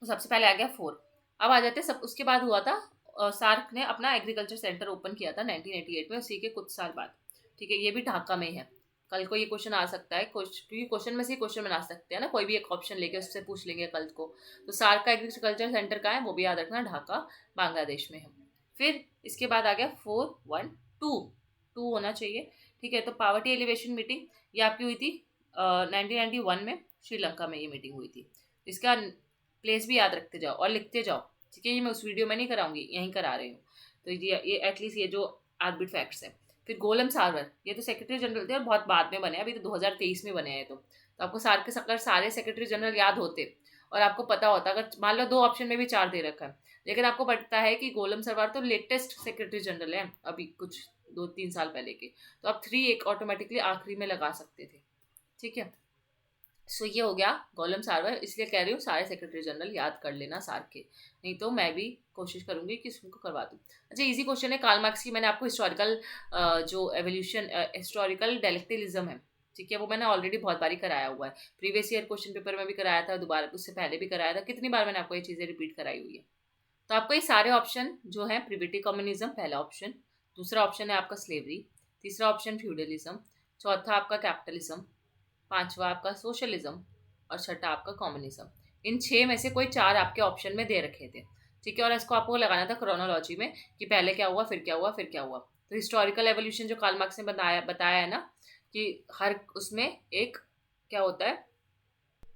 सबसे पहले आ गया 4। अब आ जाते सब, उसके बाद हुआ था सार्क ने अपना एग्रीकल्चर सेंटर ओपन किया था 1988 में, उसी के कुछ साल बाद। ठीक है, ये भी ढाका में ही है। कल को ये क्वेश्चन आ सकता है, क्योंकि क्वेश्चन में से क्वेश्चन बना सकते हैं ना, कोई भी एक ऑप्शन लेके उससे पूछ लेंगे कल को। तो सार्क का एग्रीकल्चर सेंटर कहाँ है, वो भी याद रखना, ढाका बांग्लादेश में है। फिर इसके बाद आ गया 412 होना चाहिए। ठीक है, तो पावर्टी एलिवेशन मीटिंग ये आपकी हुई थी 1991 में, श्रीलंका में ये मीटिंग हुई थी। इसका प्लेस भी याद रखते जाओ और लिखते जाओ। ठीक है, ये मैं उस वीडियो में नहीं कराऊंगी, यहीं करा रही हूँ। तो ये एटलीस्ट ये जो आर्बिट फैक्ट्स है। फिर गोलम सारवर, ये तो सेक्रेटरी जनरल थे और बहुत बाद में बने, अभी तो 2023 में बने हैं। तो आपको सार के अगर सारे सेक्रेटरी जनरल याद होते और आपको पता होता, अगर मान लो 2 ऑप्शन में भी 4 दे रखा है, लेकिन आपको पता है कि गोलम सरवार तो लेटेस्ट सेक्रेटरी जनरल है, अभी कुछ 2-3 साल पहले के, तो आप 3 एक ऑटोमेटिकली आखिरी में लगा सकते थे। ठीक है, सो ये हो गया गोलम सारवर, इसलिए कह रही हूँ सारे सेक्रेटरी जनरल याद कर लेना सार के, नहीं तो मैं भी कोशिश करूंगी कि इसको करवा दूँ। अच्छा, इजी क्वेश्चन है कार्ल मार्क्स की, मैंने आपको हिस्टोरिकल जो एवोल्यूशन हिस्टोरिकल डायलेक्टिलिज्म है, ठीक है, वो मैंने ऑलरेडी बहुत बारी कराया हुआ है। प्रीवियस ईयर क्वेश्चन पेपर में भी कराया था, दोबारा उससे पहले भी कराया था, कितनी बार मैंने आपको ये चीज़ें रिपीट कराई हुई है। तो आपको ये सारे ऑप्शन जो है, प्रिविटी कम्युनिज्म पहला ऑप्शन, दूसरा ऑप्शन है आपका स्लेवरी, तीसरा ऑप्शन फ्यूडलिज्म, चौथा आपका कैपिटलिज्म, पांचवा आपका सोशलिज्म और छठा आपका कम्युनिज्म। इन 6 में से कोई 4 आपके ऑप्शन में दे रखे थे। ठीक है, और इसको आपको लगाना था क्रोनोलॉजी में कि पहले क्या हुआ, फिर क्या हुआ, फिर क्या हुआ। तो हिस्टोरिकल एवोल्यूशन जो कार्ल मार्क्स ने बताया है ना, कि हर उसमें एक क्या होता है,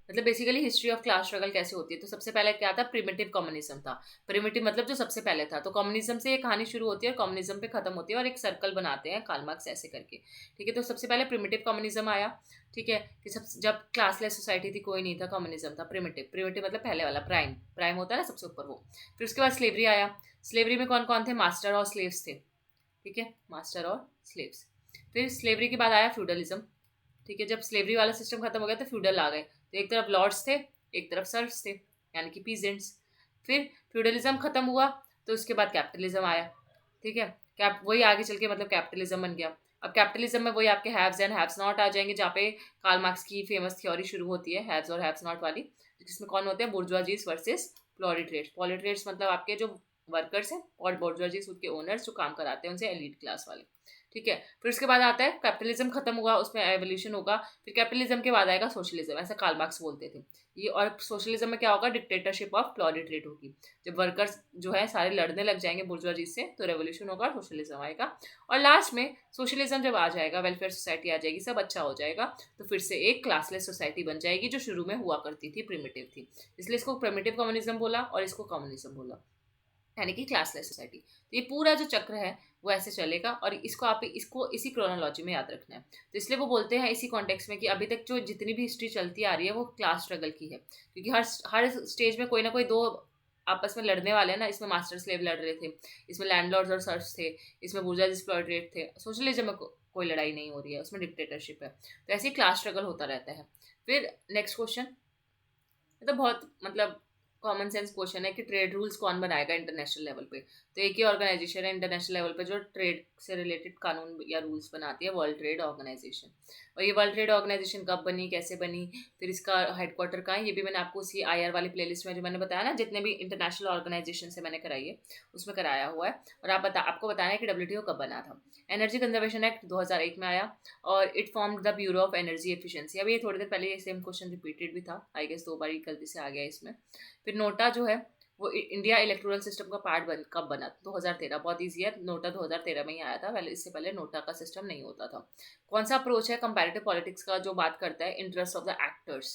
मतलब basically history of class struggle कैसे होती है। तो सबसे पहले क्या था, प्रिमिटिव कम्युनिज्म था। प्रिमिटिव मतलब जो सबसे पहले था। तो कम्युनिज्म से ये कहानी शुरू होती है और कम्युनिज्म पे खत्म होती है, और एक सर्कल बनाते हैं कार्ल मार्क्स ऐसे करके। ठीक है, तो सबसे पहले प्रिमिटिव कम्युनिज्म आया। ठीक है, कि सब जब क्लासलेस सोसाइटी थी, कोई नहीं था, कम्युनिज्म था। प्रिमिटिव मतलब पहले वाला, प्राइम प्राइम होता है ना सबसे ऊपर, वो। फिर उसके बाद स्लेवरी आया। स्लेवरी में कौन कौन थे, मास्टर और स्लेव्स थे। ठीक है, मास्टर और स्लेव्स। फिर स्लेवरी के बाद आया फ्यूडलिज्म। ठीक है, जब स्लेवरी वाला सिस्टम खत्म हो गया तो फ्यूडल आ गए। तो एक तरफ लॉर्ड्स थे, एक तरफ सर्व्स थे, यानी कि पीजेंट्स। फिर फ्यूडलिज्म खत्म हुआ तो उसके बाद कैपिटलिज्म आया। ठीक है, कैप वही आगे चल के मतलब कैपिटलिज्म बन गया। अब कैपिटलिज्म में वही आपके हैव्स एंड हैव्स नॉट आ जाएंगे, जहाँ पे कार्ल मार्क्स की फेमस थ्योरी शुरू होती है, हैव्स और हैव्स नॉट वाली, जिसमें कौन होते हैं, बुर्जुआजीज वर्सेस प्रोलेटरिएट्स। प्रोलेटरिएट्स मतलब आपके जो वर्कर्स हैं, और बुर्जुआजीज उसके ओनर्स जो काम कराते हैं उनसे एलीट क्लास वाले। ठीक है, फिर उसके बाद आता है कैपिटलिज्म खत्म हुआ, उसमें एवोल्यूशन होगा। फिर कैपिटलिज्म के बाद आएगा सोशलिज्म, ऐसा कार्ल मार्क्स बोलते थे ये। और सोशलिज्म में क्या होगा, डिक्टेटरशिप ऑफ प्रोलेटरिएट होगी। जब वर्कर्स जो है सारे लड़ने लग जाएंगे बुर्जुआजी से, तो रेवोल्यूशन होगा, सोशलिज्म आएगा। और लास्ट में सोशलिज्म जब आ जाएगा, वेलफेयर सोसाइटी आ जाएगी, सब अच्छा हो जाएगा, तो फिर से एक क्लासलेस सोसाइटी बन जाएगी, जो शुरू में हुआ करती थी, प्रिमिटिव थी। इसलिए इसको प्रिमिटिव कम्युनिज्म बोला और इसको कम्युनिज्म बोला, यानी कि क्लासलेस सोसाइटी। तो ये पूरा जो चक्र है वो ऐसे चलेगा, और इसको इसी क्रोनोलॉजी में याद रखना है। तो इसलिए वो बोलते हैं इसी कॉन्टेक्स्ट में कि अभी तक जो जितनी भी हिस्ट्री चलती आ रही है वो क्लास स्ट्रगल की है, क्योंकि हर हर स्टेज में कोई ना कोई दो आपस में लड़ने वाले हैं ना। इसमें मास्टर स्लेव लड़ रहे थे, इसमें लैंडलॉर्ड्स और सर्फ्स थे, इसमें बुर्जुआ एक्सप्लॉयटेड थे। सोशलिज्म में कोई लड़ाई नहीं हो रही है, उसमें डिक्टेटरशिप है। तो ऐसे ही क्लास स्ट्रगल होता रहता है। फिर नेक्स्ट क्वेश्चन, तो बहुत मतलब कॉमन सेंस क्वेश्चन है कि ट्रेड रूल्स कौन बनाएगा इंटरनेशनल लेवल पे। तो एक ही ऑर्गेनाइजेशन है इंटरनेशनल लेवल पे जो ट्रेड से रिलेटेड कानून या रूल्स बनाती है, वर्ल्ड ट्रेड ऑर्गेनाइजेशन। और ये वर्ल्ड ट्रेड ऑर्गेनाइजेशन कब बनी, कैसे बनी, फिर इसका हेडक्वार्टर कहाँ है, ये भी मैंने आपको उसी IR वाली प्लेलिस्ट में जो मैंने बताया ना, जितने भी इंटरनेशनल ऑर्गेनाइजेशन से मैंने कराई है उसमें कराया हुआ है। और आपको बताना है कि WTO कब बना था। एनर्जी कंजर्वेशन एक्ट 2001 में आया, और it form the bureau of energy efficiency. अभी ये थोड़ी देर पहले ये सेम क्वेश्चन रिपीटेड भी था, आई गेस 2 बार गलती से आ गया इसमें। फिर नोटा जो है वो इंडिया इलेक्टोरल सिस्टम का पार्ट कब बना, 2013। बहुत ईजी है, नोटा 2013 में ही आया था, पहले इससे पहले नोटा का सिस्टम नहीं होता था। कौन सा अप्रोच है कंपैरेटिव पॉलिटिक्स का, जो बात करता है interest of the actors.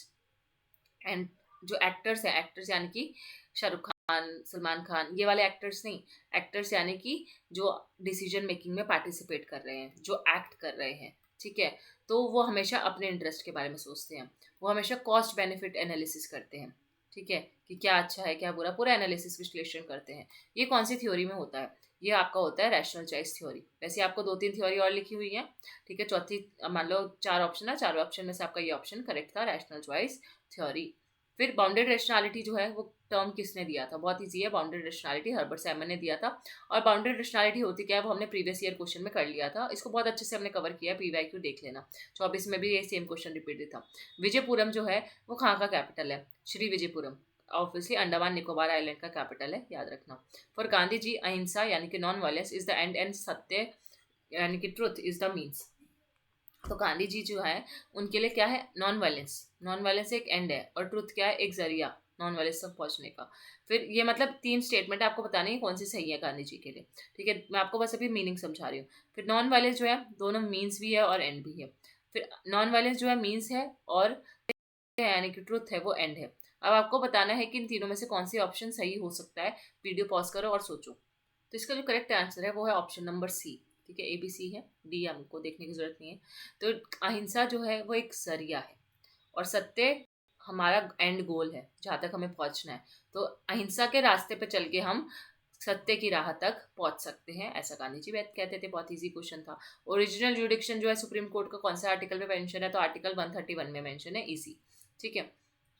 And जो एक्टर्स है, एक्टर्स यानी कि शाहरुख खान, सलमान खान, ये वाले एक्टर्स नहीं। एक्टर्स यानी कि जो डिसीजन मेकिंग में पार्टिसिपेट कर रहे हैं, जो एक्ट कर रहे हैं। ठीक है, तो वो हमेशा अपने इंटरेस्ट के बारे में सोचते हैं, वो हमेशा कॉस्ट बेनिफिट एनालिसिस करते हैं। ठीक है, कि क्या अच्छा है क्या बुरा, पूरा एनालिसिस विश्लेषण करते हैं। ये कौन सी थ्योरी में होता है? ये आपका होता है रैशनल चॉइस थ्योरी। वैसे आपको 2-3 थ्योरी और लिखी हुई है, ठीक है। चौथी मान लो 4 ऑप्शन है, चारों ऑप्शन में से आपका ये ऑप्शन करेक्ट था, रैशनल चॉइस थ्योरी। फिर बाउंडेड रेशनैलिटी जो है वो टर्म किसने दिया था? बहुत ईजी है, बाउंडेड रेशनैलिटी हर्बर्ट सैमन ने दिया था। और बाउंडेड रेशनैलिटी होती क्या है वो हमने प्रीवियस ईयर क्वेश्चन में कर लिया था, इसको बहुत अच्छे से हमने कवर किया है, पीवाईक्यू देख लेना। 24 में भी ये सेम क्वेश्चन रिपीटेड था। विजयपुरम जो है वो कहाँ का कैपिटल है? श्री विजयपुरम, ऑब्वियसली अंडमान निकोबार आइलैंड का कैपिटल है, याद रखना। फॉर गांधी जी अहिंसा यानी कि non violence is the end and सत्य यानी कि ट्रुथ इज द मीन्स। तो गांधी जी जो है उनके लिए क्या है? Non violence. नॉन वायलेंस एक एंड है और ट्रुथ क्या है? एक जरिया नॉन वायलेंस तक पहुंचने का। फिर ये मतलब 3 स्टेटमेंट आपको बताने हैं कौन सी सही है गांधी जी के लिए, ठीक है। मैं आपको बस अभी मीनिंग समझा रही हूँ। फिर नॉन वायलेंस जो है दोनों मीन्स भी है और एंड भी है। फिर नॉन वायलेंस जो है मीन्स है और यानी कि ट्रुथ है वो एंड है। अब आपको बताना है कि इन तीनों में से कौन सी ऑप्शन सही हो सकता है। वीडियो पॉज करो और सोचो। तो इसका जो करेक्ट आंसर है वो है ऑप्शन नंबर सी, ठीक है। ABC है, डी हमको देखने की जरूरत नहीं है। तो अहिंसा जो है वो एक जरिया है और सत्य हमारा एंड गोल है जहाँ तक हमें पहुँचना है। तो अहिंसा के रास्ते पे चल के हम सत्य की राह तक पहुंच सकते हैं, ऐसा गांधी जी बात कहते थे। बहुत इजी क्वेश्चन था। ओरिजिनल जुडिक्शन जो है सुप्रीम कोर्ट का कौन सा आर्टिकल में मेंशन है? तो आर्टिकल 131 में मेंशन है, इजी, ठीक है।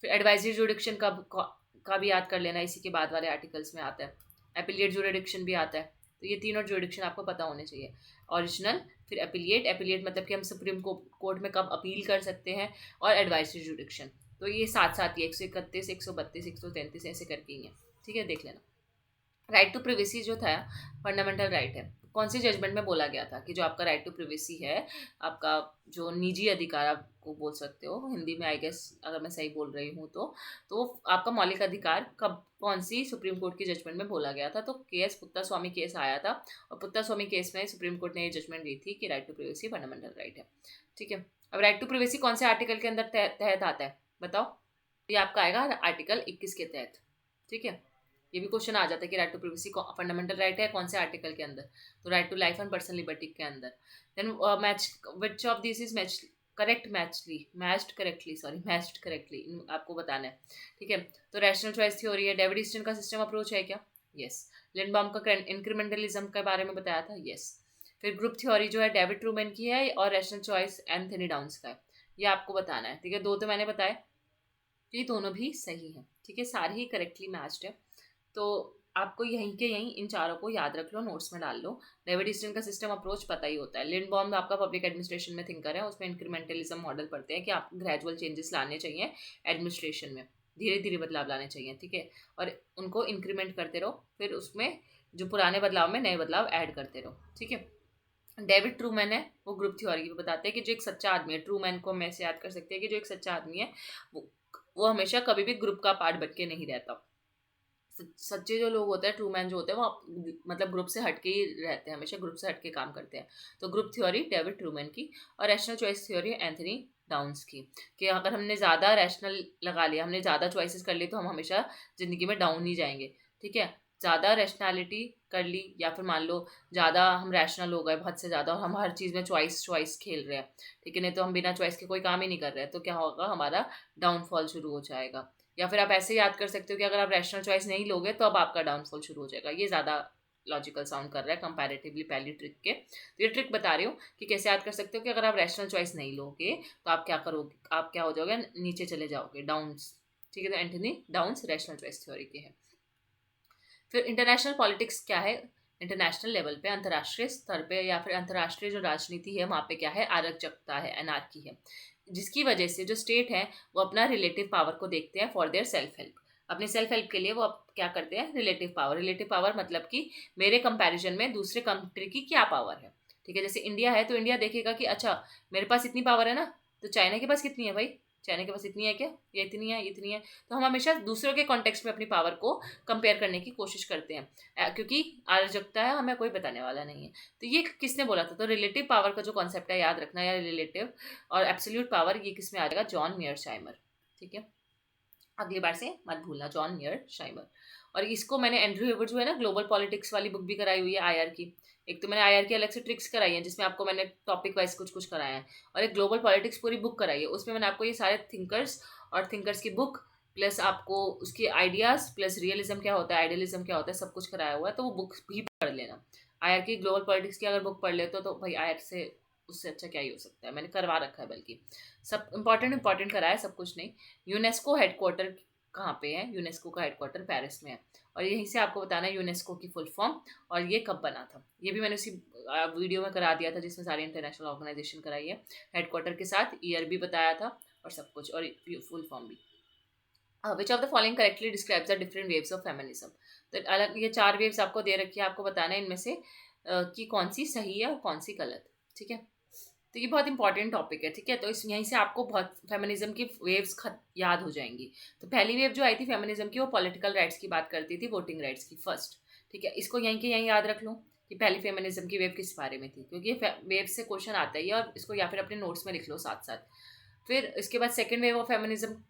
फिर एडवाइजरी जुडिक्शन का भी याद कर लेना, इसी के बाद वाले आर्टिकल्स में आता है। एपिलिएट जुडिक्शन भी आता है। तो ये तीनों जुडिक्शन आपको पता होने चाहिए। ओरिजिनल, फिर एपिलिएट, एपिलिएट मतलब कि हम सुप्रीम कोर्ट में कब अपील कर सकते हैं, और एडवाइजरी जुडिक्शन। तो ये साथ साथ ही 131, 132, 133 ऐसे करके ही है, ठीक है, देख लेना। राइट टू प्रिवेसी जो था फंडामेंटल राइट है। कौन सी जजमेंट में बोला गया था कि जो आपका राइट टू प्रिवेसी है, आपका जो निजी अधिकार आपको बोल सकते हो हिंदी में, आई गेस अगर मैं सही बोल रही हूँ तो आपका मौलिक अधिकार कब कौन सी सुप्रीम कोर्ट की जजमेंट में बोला गया था? तो केएस पुत्ता स्वामी केस आया था और पुत्ता स्वामी केस में सुप्रीम कोर्ट ने ये जजमेंट दी थी कि right to privacy fundamental right है, ठीक है। अब राइट टू प्रिवेसी कौन से आर्टिकल के अंदर तहत आता है बताओ? ये आपका आएगा आर्टिकल 21 के तहत, ठीक है। ये भी क्वेश्चन आ जाता है कि right to privacy fundamental right है कौन से आर्टिकल के अंदर? तो right to life and personal liberty के अंदर। Then match which of this is match correct matched correctly आपको बताना है, ठीक है। तो रैशनल चॉइस थ्योरी है। डेविड ईस्टन का सिस्टम अप्रोच है क्या? यस। लिंडबाउम का इंक्रीमेंटलिज्म के बारे में बताया था, यस। फिर ग्रुप थ्योरी जो है डेविड ट्रूमैन की है और रैशनल चॉइस एंथनी डाउन्स का है, ये आपको बताना है, ठीक है। 2 तो मैंने बताए, ये दोनों भी सही है, ठीक है, सारे ही करेक्टली मैच्ड है। तो आपको यहीं के यहीं इन चारों को याद रख लो, नोट्स में डाल लो। डेविड ईस्टन का सिस्टम अप्रोच पता ही होता है। लिंडबॉम आपका पब्लिक एडमिनिस्ट्रेशन में थिंकर है, उसमें इंक्रीमेंटलिज्म मॉडल पढ़ते हैं कि आप ग्रेजुअल चेंजेस लाने चाहिए एडमिनिस्ट्रेशन में, धीरे धीरे बदलाव लाने चाहिए, ठीक है, और उनको इंक्रीमेंट करते रहो, फिर उसमें जो पुराने बदलाव में नए बदलाव ऐड करते रहो, ठीक है। डेविड ट्रूमैन है वो ग्रुप थ्योरी भी बताते हैं कि जो एक सच्चा आदमी है, ट्रूमैन को हम ऐसे याद कर सकते हैं कि जो एक सच्चा आदमी है वो हमेशा कभी भी ग्रुप का पार्ट बन के नहीं रहता। सच्चे जो लोग होते हैं, ट्रू मैन जो होते हैं, वो मतलब ग्रुप से हटके ही रहते हैं, हमेशा ग्रुप से हटके काम करते हैं। तो ग्रुप थ्योरी डेविड ट्रूमैन की, और rational choice theory Anthony downs की, कि अगर हमने ज़्यादा रैशनल लगा लिया, हमने ज़्यादा चॉइसेस कर ली, तो हम हमेशा ज़िंदगी में डाउन ही जाएंगे, ठीक है। ज़्यादा रैशनैलिटी कर ली या फिर मान लो ज़्यादा हम रैशनल हो गए बहुत से ज़्यादा, और हम हर चीज़ में चॉइस खेल रहे हैं, ठीक है, नहीं तो हम बिना चॉइस के कोई काम ही नहीं कर रहे हैं, तो क्या होगा, हमारा डाउनफॉल शुरू हो जाएगा। या फिर आप ऐसे याद कर सकते हो कि अगर आप रैशनल चॉइस नहीं लोगे तो अब आपका डाउनफॉल शुरू हो जाएगा। ये ज़्यादा लॉजिकल साउंड कर रहा है कंपैरेटिवली पहली ट्रिक के। तो ये ट्रिक बता रही हूँ कि कैसे याद कर सकते हो कि अगर आप रैशनल चॉइस नहीं लोगे तो आप क्या करोगे, आप क्या हो जाओगे, नीचे चले जाओगे, डाउन्स, ठीक है। तो Anthony downs rational choice theory के हैं। फिर इंटरनेशनल पॉलिटिक्स क्या है? इंटरनेशनल लेवल पे, अंतर्राष्ट्रीय स्तर पे या फिर अंतर्राष्ट्रीय जो राजनीति है वहाँ पे क्या है, अराजकता है, एनार्की है, जिसकी वजह से जो स्टेट है वो अपना रिलेटिव पावर को देखते हैं फॉर देयर सेल्फ हेल्प। अपने सेल्फ हेल्प के लिए वो क्या करते हैं, रिलेटिव पावर मतलब कि मेरे कंपैरिजन में दूसरे कंट्री की क्या पावर है, ठीक है। जैसे इंडिया है तो इंडिया देखेगा कि अच्छा मेरे पास इतनी पावर है ना, तो चाइना के पास कितनी है भाई, चाइना के पास इतनी है क्या, ये इतनी है, इतनी है। तो हम हमेशा दूसरों के कॉन्टेक्स्ट में अपनी पावर को कंपेयर करने की कोशिश करते हैं, क्योंकि अराजकता है, हमें कोई बताने वाला नहीं है। तो ये किसने बोला था? तो रिलेटिव पावर का जो कॉन्सेप्ट है याद रखना, या रिलेटिव और एब्सोल्यूट पावर, ये किस में आ जाएगा, जॉन मीयरशाइमर, ठीक है। अगली बार से मत भूलना, जॉन मीयरशाइमर। और इसको मैंने एंड्रयू हिबर्ट जो है ना, ग्लोबल पॉलिटिक्स वाली बुक भी कराई हुई है आईआर की। एक तो मैंने आईआर की अलग से ट्रिक्स कराई है जिसमें आपको मैंने टॉपिक वाइज कुछ कुछ कराया है, और एक ग्लोबल पॉलिटिक्स पूरी बुक कराई है, उसमें मैंने आपको ये सारे थिंकर्स और थिंकर्स की बुक प्लस आपको उसके आइडियाज़ प्लस रियलिज्म क्या होता है, आइडियलिज्म क्या होता है, सब कुछ कराया हुआ है, तो वो बुक भी पढ़ लेना। आयर की ग्लोबल पॉलिटिक्स की अगर बुक पढ़ लेते हो तो भाई आयर से उससे अच्छा क्या ही हो सकता है, मैंने करवा रखा है, बल्कि सब इंपॉर्टेंट कराया है, सब कुछ नहीं। यूनेस्को हेडक्वार्टर कहाँ पे है? यूनेस्को का हेडक्वार्टर पेरिस में है, और यहीं से आपको बताना है यूनेस्को की फुल फॉर्म और ये कब बना था। ये भी मैंने उसी वीडियो में करा दिया था जिसमें सारी इंटरनेशनल ऑर्गेनाइजेशन कराई है, हेडक्वार्टर के साथ ईयर भी बताया था और सब कुछ, और फुल फॉर्म भी। विच of the following correctly describes the different waves of feminism. तो अलग ये 4 वेव्स आपको दे रखी है, आपको बताना है इनमें से कि कौन सी सही है और कौन सी गलत। ठीक है, तो ये बहुत इंपॉर्टेंट टॉपिक है। ठीक है, तो इस यहीं से आपको बहुत फेमिनिज्म की वेव्स याद हो जाएंगी। तो पहली वेव जो आई थी फेमिनिज्म की, वो पॉलिटिकल राइट्स की बात करती थी, वोटिंग राइट्स की फर्स्ट। ठीक है, इसको यहीं के यहीं याद रख लो कि पहली फेमिनिज्म की वेव किस बारे में थी, क्योंकि ये वेव से क्वेश्चन आता ही है, और इसको या फिर अपने नोट्स में लिख लो साथ साथ। फिर इसके बाद सेकेंड वेव ऑफ फेमिनिज्म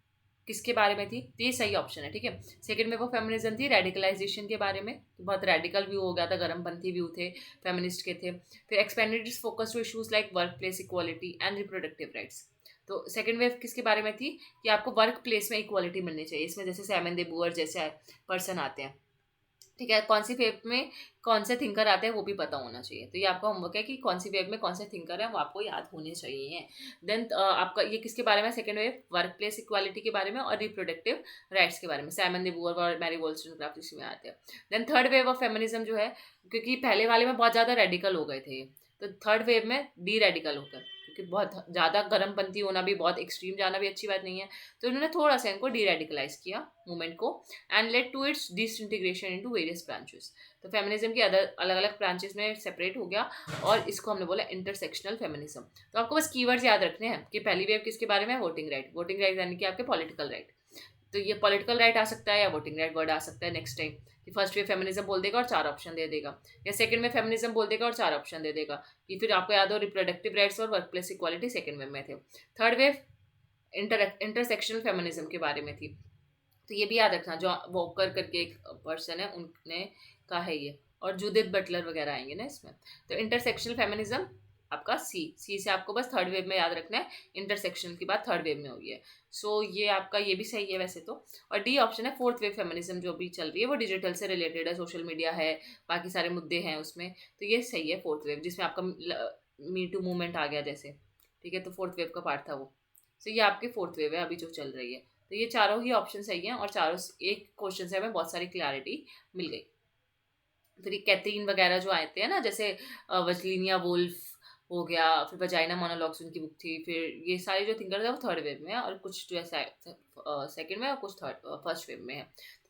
किसके बारे में थी? तो ये सही ऑप्शन है। ठीक है, सेकंड वेव ऑफ फेमिनिज्म थी रेडिकलाइजेशन के बारे में, तो बहुत रेडिकल व्यू हो गया था, गर्मपंथी व्यू थे फेमिनिस्ट के थे। फिर expanded its focus to issues like workplace equality and reproductive rights. तो सेकंड वेव किसके बारे में थी कि आपको वर्क प्लेस में इक्वालिटी मिलनी चाहिए, इसमें जैसे सैमन दे बुअर जैसे पर्सन आते हैं। ठीक है, कौन सी वेब में कौन से थिंकर आते हैं वो भी पता होना चाहिए, तो ये आपका होमवर्क है कि कौन सी वेब में कौन से थिंकर है वो आपको याद होने चाहिए। देन आपका ये किसके बारे में? Second wave work place equality के बारे में और रिप्रोडक्टिव राइट्स के बारे में, साइमन दे बुअर और मैरी वॉलस्टोनक्राफ्ट इसी में आते हैं। Then third wave of feminism जो है, क्योंकि पहले वाले में बहुत ज़्यादा रेडिकल हो गए थे, तो थर्ड वेव में डी रेडिकल होकर, क्योंकि बहुत ज़्यादा गर्मपंथी होना भी, बहुत एक्सट्रीम जाना भी अच्छी बात नहीं है, तो इन्होंने थोड़ा सा इनको डी रेडिकलाइज किया मूवमेंट को, and led to its disintegration into various branches. तो फेमिनिज्म की अदर अलग अलग ब्रांचेस में सेपरेट हो गया, और इसको हमने बोला इंटरसेक्शनल फेमिनिज्म। तो आपको बस कीवर्ड्स याद रखने हैं कि पहली वेव किसके बारे में? Voting right. वोटिंग राइट यानी कि आपके पॉलिटिकल राइट, तो ये पॉलिटिकल राइट आ सकता है या वोटिंग राइट वर्ड आ सकता है नेक्स्ट टाइम, कि फर्स्ट वे फेमिनिज्म बोल देगा और 4 ऑप्शन दे देगा, या सेकंड में फेमिनिज्म बोल देगा और 4 ऑप्शन दे देगा, कि फिर आपको याद हो रिप्रोडक्टिव राइट्स और work place equality second wave में थे। थर्ड वेव इंटरसेक्शनल फेमिनिज्म के बारे में थी, तो ये भी याद रखना, जो वॉकर करके एक पर्सन है उनने कहा है ये, और जूडिथ बटलर वगैरह आएंगे ना इसमें। तो इंटरसेक्शनल फेमिनिज्म आपका सी से आपको बस थर्ड वेव में याद रखना है, इंटरसेक्शनल की बात थर्ड वेव में हुई है। सो ये आपका ये भी सही है वैसे तो। और डी ऑप्शन है फोर्थ वेव फेमिनिज्म, जो भी चल रही है वो डिजिटल से रिलेटेड है, सोशल मीडिया है, बाकी सारे मुद्दे हैं उसमें, तो ये सही है फोर्थ वेव, जिसमें आपका मी टू मूवमेंट आ गया जैसे। ठीक है, तो फोर्थ वेव का पार्ट था वो। सो ये आपकी फोर्थ वेव है अभी जो चल रही है। तो ये चारों ही ऑप्शन सही हैं, और चारों एक क्वेश्चन से हमें बहुत सारी क्लैरिटी मिल गई। फिर कैथरीन वगैरह जो आते हैं ना, जैसे वर्जीनिया वुल्फ हो गया, फिर वजाइना मोनोलॉग्स उनकी बुक थी, फिर ये सारे जो थिंकर्स है वो थर्ड वेव में है, और कुछ जो है सेकंड में, और कुछ फर्स्ट वेव में है।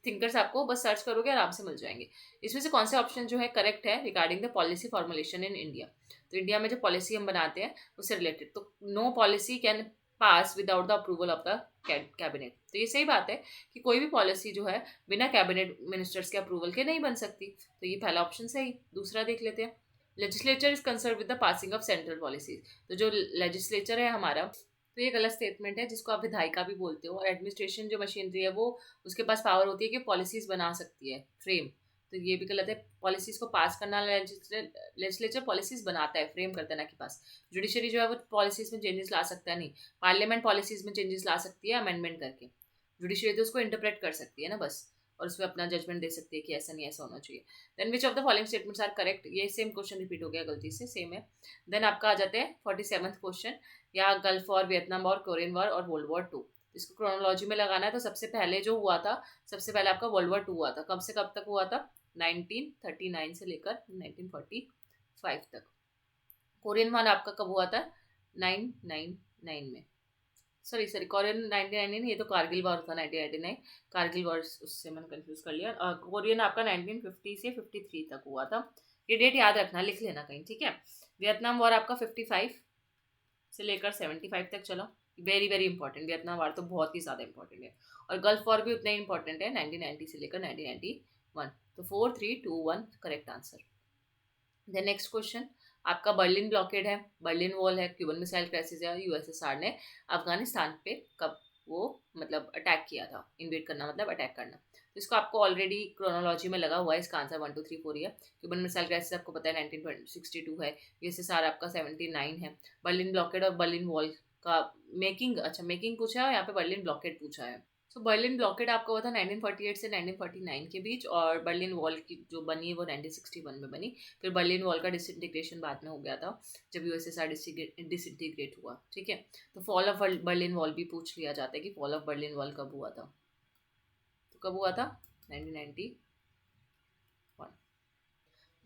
थिंकर्स आपको बस सर्च करोगे आराम से मिल जाएंगे। इसमें से कौन से ऑप्शन जो है करेक्ट है regarding the policy formulation in India. तो इंडिया में जो पॉलिसी हम बनाते हैं उससे रिलेटेड, तो no policy can pass without the approval of the cabinet. तो ये सही बात है कि कोई भी पॉलिसी जो है बिना कैबिनेट मिनिस्टर्स के अप्रूवल के नहीं बन सकती, तो ये पहला ऑप्शन सही। दूसरा देख लेते हैं, legislature is concern with the passing of central policies. तो जो लेजिस्लेचर है हमारा, तो ये गलत स्टेटमेंट है, जिसको आप विधायिका भी बोलते हो, और एडमिनिस्ट्रेशन जो मशीनरी है वो उसके पास पावर होती है कि पॉलिसीज बना सकती है, फ्रेम। तो ये भी गलत है, पॉलिसीज को पास करना लेजिस्लेचर पॉलिसीज बनाता है, फ्रेम करता है ना कि पास। जुडिशरी जो है वो पॉलिसीज में चेंजेस ला सकता है नहीं, पार्लियामेंट पॉलिसीज में चेंजेस ला सकती है अमेंडमेंट करके, जुडिशरी तो उसको इंटरप्रेट कर सकती है ना बस, और उसमें अपना जजमेंट दे सकती है कि ऐसा नहीं ऐसा होना चाहिए। Then which of the following statements are correct, ये सेम क्वेश्चन रिपीट हो गया गलती से, सेम है। देन आपका आ जाते हैं 47th क्वेश्चन, या gulf war, Vietnam war, Korean war और वर्ल्ड वॉर 2। इसको क्रोनोलॉजी में लगाना है, तो सबसे पहले जो हुआ था, सबसे पहले आपका वर्ल्ड वॉर 2 हुआ था, कब से कब तक हुआ था? 1939 से लेकर 1945 तक। कोरियन वॉर आपका कब हुआ था? 999 में, सॉरी कोरियन 1999, ये तो कारगिल वॉर था 1999, कारगिल वॉर उससे मैंने कंफ्यूज कर लिया। कोरियन आपका 1950 से 53 तक हुआ था, ये डेट याद रखना, लिख लेना कहीं, ठीक है। वियतनाम वॉर आपका 55 से लेकर 75 तक चला, very very important, Vietnam war तो बहुत ही ज़्यादा इंपॉर्टेंट है, और गल्फ वॉर भी उतना ही इंपॉर्टेंट है, 1990 से लेकर 1991। तो 4 3 2 1 correct answer. Then next question आपका बर्लिन ब्लॉकेड है, बर्लिन वॉल है, क्यूबन मिसाइल क्राइसिस है, यूएसएसआर ने अफगानिस्तान पे कब वो मतलब अटैक किया था, इन्वेड करना मतलब अटैक करना। तो इसको आपको ऑलरेडी क्रोनोलॉजी में लगा हुआ है, इसका आंसर 1 2 3 4 ही है। क्यूबन मिसाइल क्राइसिस आपको पता है 1962 है, यूएसएसआर आपका 79 है। बर्लिन ब्लॉकेड और बर्लिन वॉल का मेकिंग, अच्छा मेकिंग पूछा है यहाँ पे, बर्लिन ब्लॉकेड पूछा है, सो बर्लिन ब्लॉकेड आपका हुआ था 1948 से 1949 के बीच, और बर्लिन वॉल की जो बनी है वो 1961 में बनी। फिर बर्लिन वॉल का डिसइंटीग्रेशन बाद में हो गया था जब यूएसएसआर डिसइंटीग्रेट हुआ, ठीक है। तो फॉल ऑफ बर्लिन वॉल भी पूछ लिया जाता है कि फॉल ऑफ बर्लिन वॉल कब हुआ था। तो कब हुआ था? 1991।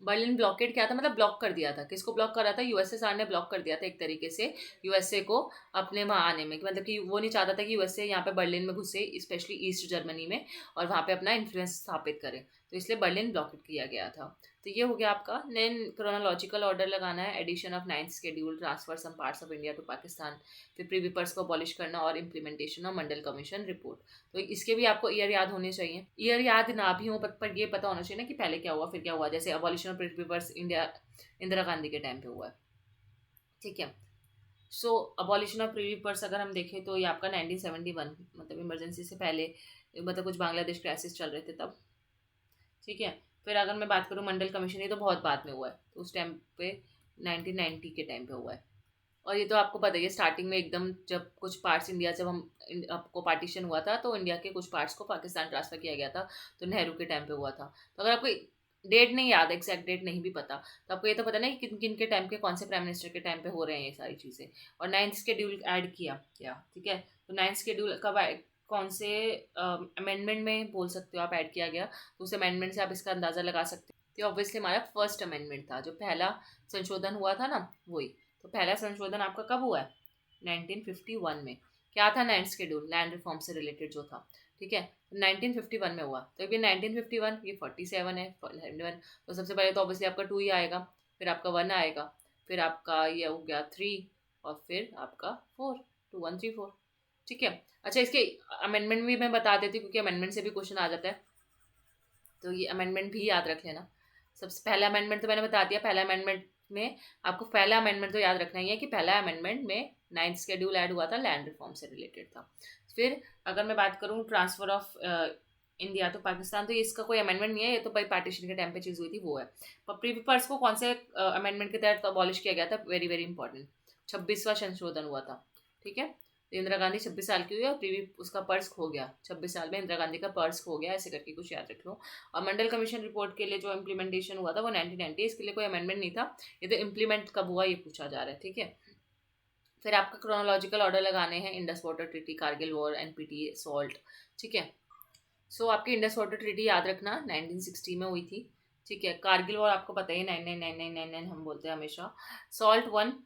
बर्लिन ब्लॉकेड क्या था? मतलब ब्लॉक कर दिया था। किसको ब्लॉक करा था? यूएसएसआर ने ब्लॉक कर दिया था एक तरीके से यूएसए को अपने वहाँ आने में, मतलब कि वो नहीं चाहता था कि यूएसए यहाँ पे बर्लिन में घुसे, स्पेशली ईस्ट जर्मनी में, और वहाँ पे अपना इन्फ्लुएंस स्थापित करे। तो इसलिए बर्लिन ब्लॉकेड किया गया था। तो ये हो गया आपका। देन क्रोनोलॉजिकल ऑर्डर लगाना है, addition of 9th schedule, transfer some parts of India to Pakistan, फिर प्रीविपर्स को अबॉलिश करना, और implementation of Mandal commission report. तो इसके भी आपको ईयर याद होने चाहिए। ईयर याद ना भी हो पर ये पता होना चाहिए ना कि पहले क्या हुआ फिर क्या हुआ। जैसे abolition of privy purse India Indira Gandhi के टाइम पे हुआ है, ठीक है। सो अबॉलिशन ऑफ प्रीविपर्स अगर हम देखें तो ये आपका 1971, मतलब इमरजेंसी से पहले, मतलब कुछ बांग्लादेश क्राइसिस चल रहे थे तब, ठीक है। फिर अगर मैं बात करूँ मंडल कमीशन, ये तो बहुत बाद में हुआ है, तो उस टाइम पे 1990 के टाइम पे हुआ है। और ये तो आपको पता ही है, स्टार्टिंग में एकदम जब कुछ पार्ट्स इंडिया, जब हम आपको पार्टीशन हुआ था तो इंडिया के कुछ पार्ट्स को पाकिस्तान ट्रांसफ़र किया गया था, तो नेहरू के टाइम पे हुआ था। तो अगर आपको डेट नहीं याद, एग्जैक्ट डेट नहीं भी पता, तो आपको ये तो पता नहीं कि किन किन के टाइम के, कौन से प्राइम मिनिस्टर के टाइम पे हो रहे हैं ये सारी चीज़ें। और 9th शेड्यूल ऐड किया, ठीक है। तो 9th शेड्यूल कब कौन से अमेंडमेंट में बोल सकते हो आप ऐड किया गया, तो उस अमेंडमेंट से आप इसका अंदाज़ा लगा सकते हो। तो ऑब्वियसली हमारा फर्स्ट अमेंडमेंट था, जो पहला संशोधन हुआ था ना, वही। तो पहला संशोधन आपका कब हुआ है? 1951 में। क्या था? 9th शेड्यूल, लैंड रिफॉर्म से रिलेटेड जो था, ठीक है। 1951 में हुआ। तो ये 1951, ये 47 है, 41। तो सबसे पहले तो ऑब्वियसली आपका 2 ही आएगा, फिर आपका 1 आएगा, फिर आपका ये हो गया 3, और फिर आपका 4, 2 1 3 4, ठीक है। अच्छा, इसके अमेंडमेंट भी मैं बता देती हूँ क्योंकि अमेंडमेंट से भी क्वेश्चन आ जाता है, तो ये अमेंडमेंट भी याद रख लेना। सबसे पहला अमेंडमेंट तो मैंने बता दिया। पहला अमेंडमेंट में आपको पहला अमेंडमेंट तो याद रखना ही है कि पहला अमेंडमेंट में 9th शेड्यूल ऐड हुआ था, लैंड रिफॉर्म से रिलेटेड था। फिर अगर मैं बात करूँ ट्रांसफर ऑफ इंडिया तो पाकिस्तान, तो इसका कोई अमेंडमेंट नहीं है, ये तो भाई पार्टीशन के टाइम पे चीज़ हुई थी, वो है। पर प्रीविपर्स को कौन से अमेंडमेंट के तहत अबॉलिश किया गया था? वेरी वेरी इंपॉर्टेंट, 26वां संशोधन हुआ था, ठीक है। तो इंदिरा गांधी 26 साल की हुई और प्रीवी उसका पर्स खो गया। 26 साल में इंदिरा गांधी का पर्स खो गया, ऐसे करके कुछ याद रख लो। और मंडल कमीशन रिपोर्ट के लिए जो इम्प्लीमेंटेशन हुआ था वो 1990, इसके लिए कोई अमेंडमेंट नहीं था। ये तो इम्प्लीमेंट कब हुआ ये पूछा जा रहा है, ठीक है। फिर आपका क्रोनोलॉजिकल ऑर्डर लगाने हैं, Indus water treaty, Kargil war, NPT, salt, ठीक है। सो आपकी इंडस वाटर ट्रीटी याद रखना 1960 में हुई थी, ठीक है। कारगिल वॉर आपको पता ही, 999999 हम बोलते हैं हमेशा। सॉल्ट 1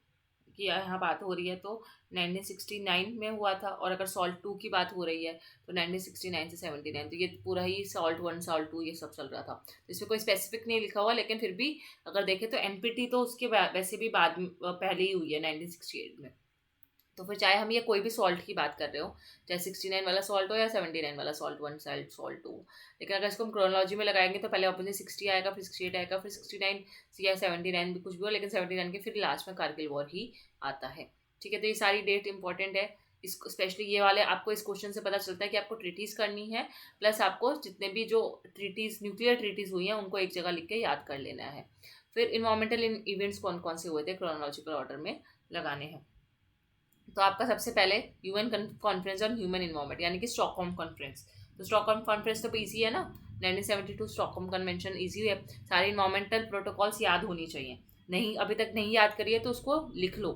की यहाँ बात हो रही है तो 1969 में हुआ था, और अगर सॉल्ट 2 की बात हो रही है तो 1969 से 79, तो ये पूरा ही सॉल्ट 1 सॉल्ट 2 ये सब चल रहा था। तो इसमें कोई स्पेसिफिक नहीं लिखा हुआ, लेकिन फिर भी अगर देखें तो एनपीटी तो उसके वैसे भी बाद पहले ही हुई है 1968 में। तो फिर चाहे हम ये कोई भी सॉल्ट की बात कर रहे हो, चाहे 69 वाला सॉल्ट हो या 79 वाला सॉल्ट 1 सॉल्ट 2, लेकिन अगर इसको हम क्रोनोलॉजी में लगाएंगे तो पहले ऑप्शन 60 आएगा, फिर 68 आएगा, फिर 69 या 79 भी कुछ भी हो, लेकिन 79 के फिर लास्ट में कारगिल वॉर ही आता है, ठीक है। तो ये सारी डेट इंपॉर्टेंट है। इसको स्पेशली ये वाले आपको इस क्वेश्चन से पता चलता है कि आपको ट्रीटीज़ करनी है, प्लस आपको जितने भी जो ट्रीटीज़, न्यूक्लियर ट्रीटीज़ हुई हैं उनको एक जगह लिख के याद कर लेना है। फिर इन्वायरमेंटल इवेंट्स कौन कौन से हुए थे क्रोनोलॉजिकल ऑर्डर में लगाने हैं। तो आपका सबसे पहले UN conference on human environment, यानी कि स्टॉकहोम कॉन्फ्रेंस। तो स्टॉकहोम कॉन्फ्रेंस तो इजी है ना, 1972 स्टॉकहोम कन्वेंशन इजी है। सारे इन्वायरमेंटल प्रोटोकॉल्स याद होनी चाहिए। नहीं अभी तक नहीं याद करिए तो उसको लिख लो,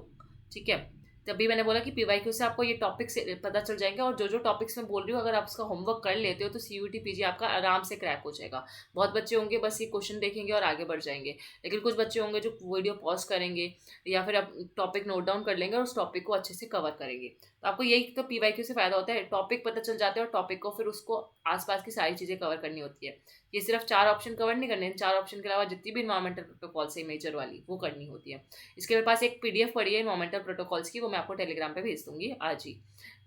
ठीक है। तभी मैंने बोला कि पीवाईक्यू से आपको ये टॉपिक से पता चल जाएंगे, और जो जो टॉपिक्स मैं बोल रही हूँ अगर आप उसका होमवर्क कर लेते हो तो सीयूटी पीजी आपका आराम से क्रैक हो जाएगा। बहुत बच्चे होंगे बस ये क्वेश्चन देखेंगे और आगे बढ़ जाएंगे, लेकिन कुछ बच्चे होंगे जो वीडियो पॉज करेंगे या फिर आप टॉपिक नोट डाउन कर लेंगे और उस टॉपिक को अच्छे से कवर करेंगे। तो आपको यही तो पीवाईक्यू से फ़ायदा होता है, टॉपिक पता चल जाता है और टॉपिक को फिर उसको आसपास की सारी चीज़ें कवर करनी होती है। ये सिर्फ 4 ऑप्शन कवर नहीं करने, 4 ऑप्शन के अलावा जितनी भी इन्वायरमेंटल प्रोटोकॉल से मेजर वाली वो करनी होती है। इसके मेरे पास एक पीडीएफ पड़ी है इन्वायरमेंटल प्रोटोकॉल्स की, वो मैं आपको टेलीग्राम पे भेज दूंगी आज ही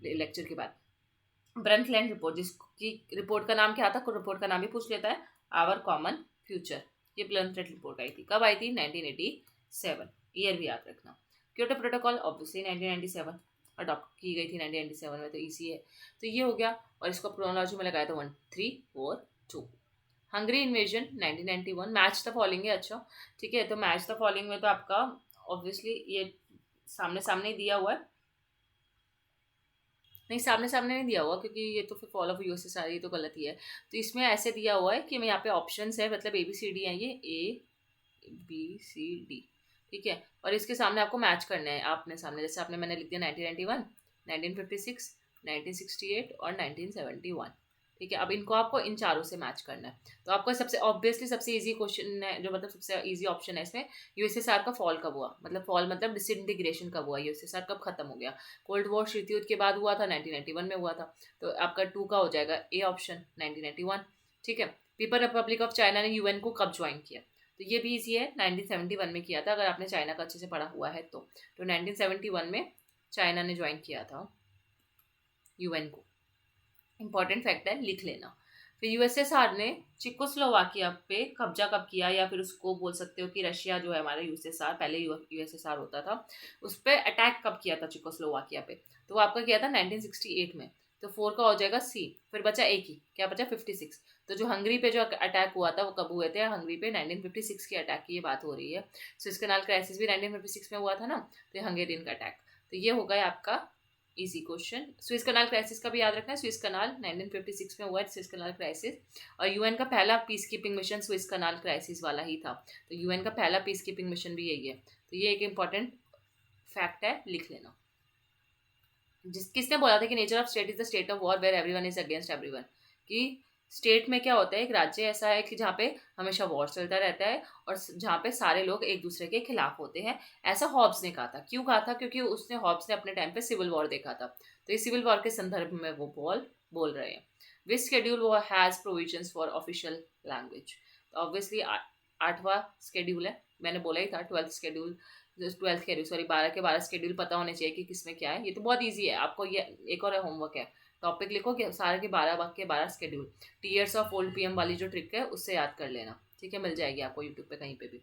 लेक्चर के बाद। ब्रंटलैंड रिपोर्ट, जिसकी रिपोर्ट का नाम क्या था, रिपोर्ट का नाम ही पूछ लेता है, आवर कॉमन फ्यूचर। ये ब्रंटलैंड रिपोर्ट आई थी, कब आई थी? 1987, ईयर भी याद रखना। क्योटो प्रोटोकॉल ऑब्वियसली 1997 अडॉप्ट की गई थी 1997 में, तो ईजी है। तो ये हो गया, और इसको क्रोनोलॉजी में लगाया था 1 3 4 2। Hungary invasion 1991, match the following है, अच्छा ठीक है। तो मैच द फॉलोइंग में तो आपका ऑब्वियसली ये सामने सामने दिया हुआ है, नहीं, सामने सामने नहीं दिया हुआ, क्योंकि ये तो फिर फॉल ऑफ यूएसएसआर, ये तो गलत ही है। तो इसमें ऐसे दिया हुआ है कि मैं यहाँ पे ऑप्शंस है, मतलब ABCD है, ये ABCD, ठीक है। और इसके सामने आपको मैच करना है, आपने सामने, जैसे आपने मैंने लिख दिया 1991, 1956, 1968 और 1971, ठीक है। अब इनको आपको इन चारों से मैच करना है। तो आपको सबसे ऑब्वियसली सबसे इजी क्वेश्चन है, जो मतलब सबसे इजी ऑप्शन है इसमें, यूएसएसआर का फॉल कब हुआ, मतलब फॉल मतलब डिसइंटीग्रेशन कब हुआ, यूएसएसआर कब खत्म हो गया। कोल्ड वॉर शीत युद्ध के बाद हुआ था, 1991 में हुआ था। तो आपका 2 का हो जाएगा ए ऑप्शन, 1991, ठीक है। पीपल रिपब्लिक ऑफ चाइना ने यूएन को कब ज्वाइन किया, तो ये भी इजी है, 1971 में किया था, अगर आपने चाइना का अच्छे से पढ़ा हुआ है तो 1971 में चाइना ने ज्वाइन किया था यूएन को। इंपॉर्टेंट फैक्ट है, लिख लेना। फिर यूएसएसआर ने चिकोस्लोवाकिया पे कब्जा कब किया, या फिर उसको बोल सकते हो कि रशिया जो है हमारा यूएसएसआर, पहले यूएसएसआर होता था, उस पर अटैक कब किया था चिकोस्लोवाकिया पे, तो वो आपका किया था 1968 में। तो 4 का हो जाएगा सी। फिर बचा एक ही, क्या बचा, 56। तो जो हंगरी पे जो अटैक हुआ था वो कब हुए थे, हंगरी पे 1956 के अटैक की ये बात हो रही है। सुएज कैनाल क्राइसिस भी 1956 में हुआ था ना, तो ये हंगेरियन का अटैक। तो ये हो गया आपका easy question. Suez canal crisis का भी याद रखना है, सुएज कैनाल 1956 में हुआ है सुएज कैनाल क्राइसिस, और यूएन का पहला peace keeping mission Suez canal crisis वाला ही था। तो यूएन का पहला पीस कीपिंग मिशन भी यही है। तो ये एक इंपॉर्टेंट फैक्ट है, लिख लेना। किसने बोला था कि nature of state is the state of war where everyone is against everyone, कि स्टेट में क्या होता है, एक राज्य ऐसा है कि जहाँ पे हमेशा वॉर चलता रहता है और जहाँ पे सारे लोग एक दूसरे के खिलाफ होते हैं। ऐसा हॉब्स ने कहा था। क्यों कहा था, क्योंकि उसने हॉब्स ने अपने टाइम पे सिविल वॉर देखा था। तो इस सिविल वॉर के संदर्भ में वो बोल रहे हैं। विच शेड्यूल वो has provisions for official language, तो ऑब्वियसली 8वां शेड्यूल है, मैंने बोला ही था 12th शेड्यूल, 12 के 12 शेड्यूल पता होने चाहिए कि किसमें क्या है। ये तो बहुत ईजी है, आपको ये एक और होमवर्क है, टॉपिक लिखो कि सारे के 12 schedule, tears of old PM वाली जो ट्रिक है उससे याद कर लेना, ठीक है, मिल जाएगी आपको यूट्यूब पे कहीं पे भी।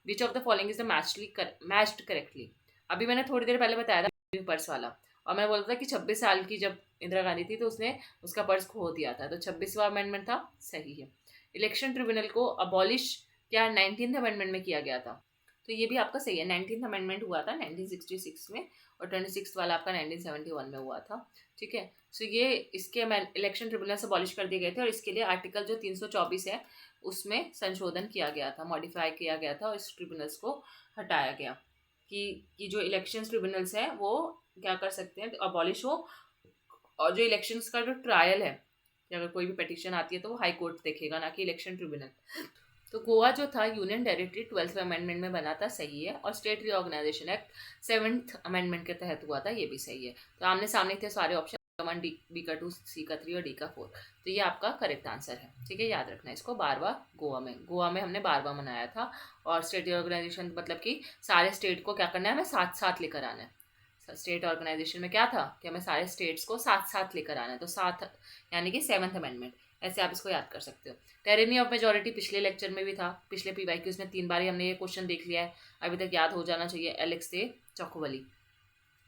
विच of the following is the matched correctly, अभी मैंने थोड़ी देर पहले बताया था पर्स वाला, और मैं बोलता था कि 26 साल की जब इंदिरा गांधी थी तो उसने उसका पर्स खो दिया था, तो 26वां अमेंडमेंट था, सही है। इलेक्शन ट्रिब्यूनल को अबॉलिश क्या 19th अमेंडमेंट में किया गया था, तो ये भी आपका सही है। 19th अमेंडमेंट हुआ था 1966 में, और 26 वाला आपका 1971 में हुआ था, ठीक है। सो ये इसके इलेक्शन ट्रिब्यूनल से अबॉलिश कर दिए गए थे, और इसके लिए आर्टिकल जो 324 है उसमें संशोधन किया गया था, मॉडिफाई किया गया था, और इस ट्रिब्यूनल्स को हटाया गया कि जो इलेक्शन ट्रिब्यूनल्स है वो क्या कर सकते हैं, अबॉलिश हो, और जो इलेक्शंस का जो ट्रायल है, कि अगर कोई भी पिटीशन आती है तो वो हाई कोर्ट देखेगा, ना कि इलेक्शन ट्रिब्यूनल। तो गोवा जो था यूनियन टेरिटरी 12th अमेंडमेंट में बना था, सही है। और state reorganisation act 7th amendment के तहत हुआ था, ये भी सही है। तो आमने सामने थे सारे ऑप्शन, 1, बी का 2, सी का 3 और डी का 4। तो ये आपका करेक्ट आंसर है, ठीक है, याद रखना इसको। 12वां गोवा में हमने 12वां मनाया था। और स्टेट रीऑर्गेनाइजेशन मतलब कि सारे स्टेट को क्या करना है, हमें साथ साथ लेकर आना है। स्टेट ऑर्गेनाइजेशन में क्या था कि हमें सारे स्टेट्स को साथ साथ लेकर आना है, तो साथ यानी कि 7th अमेंडमेंट, ऐसे आप इसको याद कर सकते हो। टेरेनी ऑफ मेजोरिटी पिछले लेक्चर में भी था, पिछले PYQs में 3 बार ही हमने ये क्वेश्चन देख लिया है, अभी तक याद हो जाना चाहिए। एलेक्स ए चॉकोवली।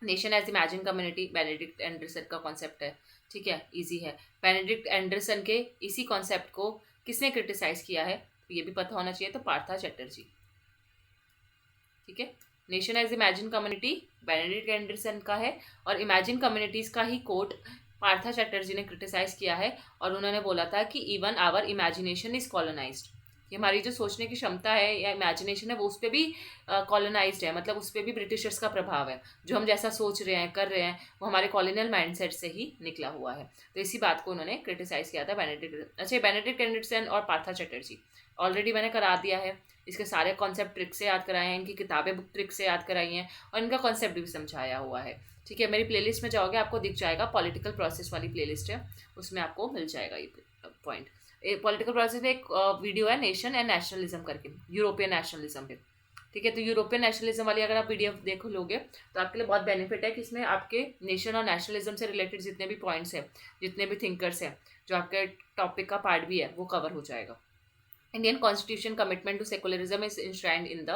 Nation as imagine community Benedict Anderson का कॉन्सेप्ट है, ठीक है, इजी है। बेनेडिक्ट एंडरसन के इसी कॉन्सेप्ट को किसने क्रिटिसाइज किया है, ये भी पता होना चाहिए, तो पार्था चैटर्जी, ठीक है। Nation as imagine community Benedict Anderson का है, और इमेजिन कम्युनिटीज का ही कोट पार्था चैटर्जी ने क्रिटिसाइज किया है, और उन्होंने बोला था कि even our imagination is colonised, कि हमारी जो सोचने की क्षमता है या इमेजिनेशन है वो उस पर भी कॉलोनाइज्ड है, मतलब उस पर भी ब्रिटिशर्स का प्रभाव है। जो हम जैसा सोच रहे हैं कर रहे हैं वो हमारे कॉलोनियल माइंडसेट से ही निकला हुआ है। तो इसी बात को उन्होंने क्रिटिसाइज किया था बेनेडिक्ट एंडरसन और पार्था चैटर्जी। ऑलरेडी मैंने करा दिया है, इसके सारे कॉन्सेप्ट ट्रिक से याद कराए हैं, इनकी किताबें बुक ट्रिक से याद कराई हैं, और इनका कॉन्सेप्ट भी समझाया हुआ है, ठीक है। मेरी प्लेलिस्ट में जाओगे आपको दिख जाएगा, पॉलिटिकल प्रोसेस वाली प्लेलिस्ट है, उसमें आपको मिल जाएगा ये पॉइंट। पॉलिटिकल प्रोसेस में एक वीडियो है नेशन एंड नेशनलिज्म करके, यूरोपियन नेशनलिज्म पे, ठीक है। तो यूरोपियन नेशनलिज्म वाली अगर आप PDF देख लोगे तो आपके लिए बहुत बेनिफिट है कि इसमें आपके नेशन और नेशनलिज्म से रिलेटेड जितने भी पॉइंट्स हैं, जितने भी थिंकर्स हैं, जो आपके टॉपिक का पार्ट भी है वो कवर हो जाएगा। Indian constitution commitment to secularism is enshrined in the,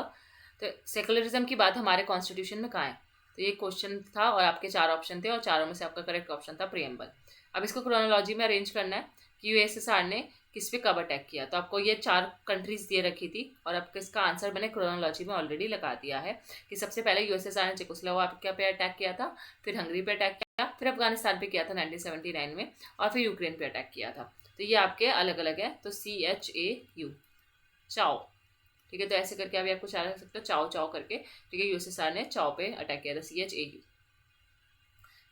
तो सेकुलरिज्म की बात हमारे कॉन्स्टिट्यूशन में कहाँ है, तो ये क्वेश्चन था, और आपके 4 ऑप्शन थे, और चारों में से आपका करेक्ट ऑप्शन था प्रियम्बल। अब इसको क्रोनोलॉजी में अरेंज करना है कि USSR ने किस पे कब अटैक किया। तो आपको ये 4 कंट्रीज दे रखी थी और आपको इसका आंसर मैंने क्रोनोलॉजी में ऑलरेडी लगा दिया है कि सबसे पहले यूएसएसआर ने चेकोस्लोवाकिया पे अटैक किया था, फिर हंगरी पे अटैक किया, फिर अफगानिस्तान पे किया था 1979 में, और फिर यूक्रेन पे अटैक किया था। तो ये आपके अलग अलग है। तो CHAU, चाओ। ठीक है, तो ऐसे करके अभी आपको चाह सकते हो चाओ चाओ करके। ठीक है, यूएसएसआर ने चाओ पे अटैक किया था, CHAU।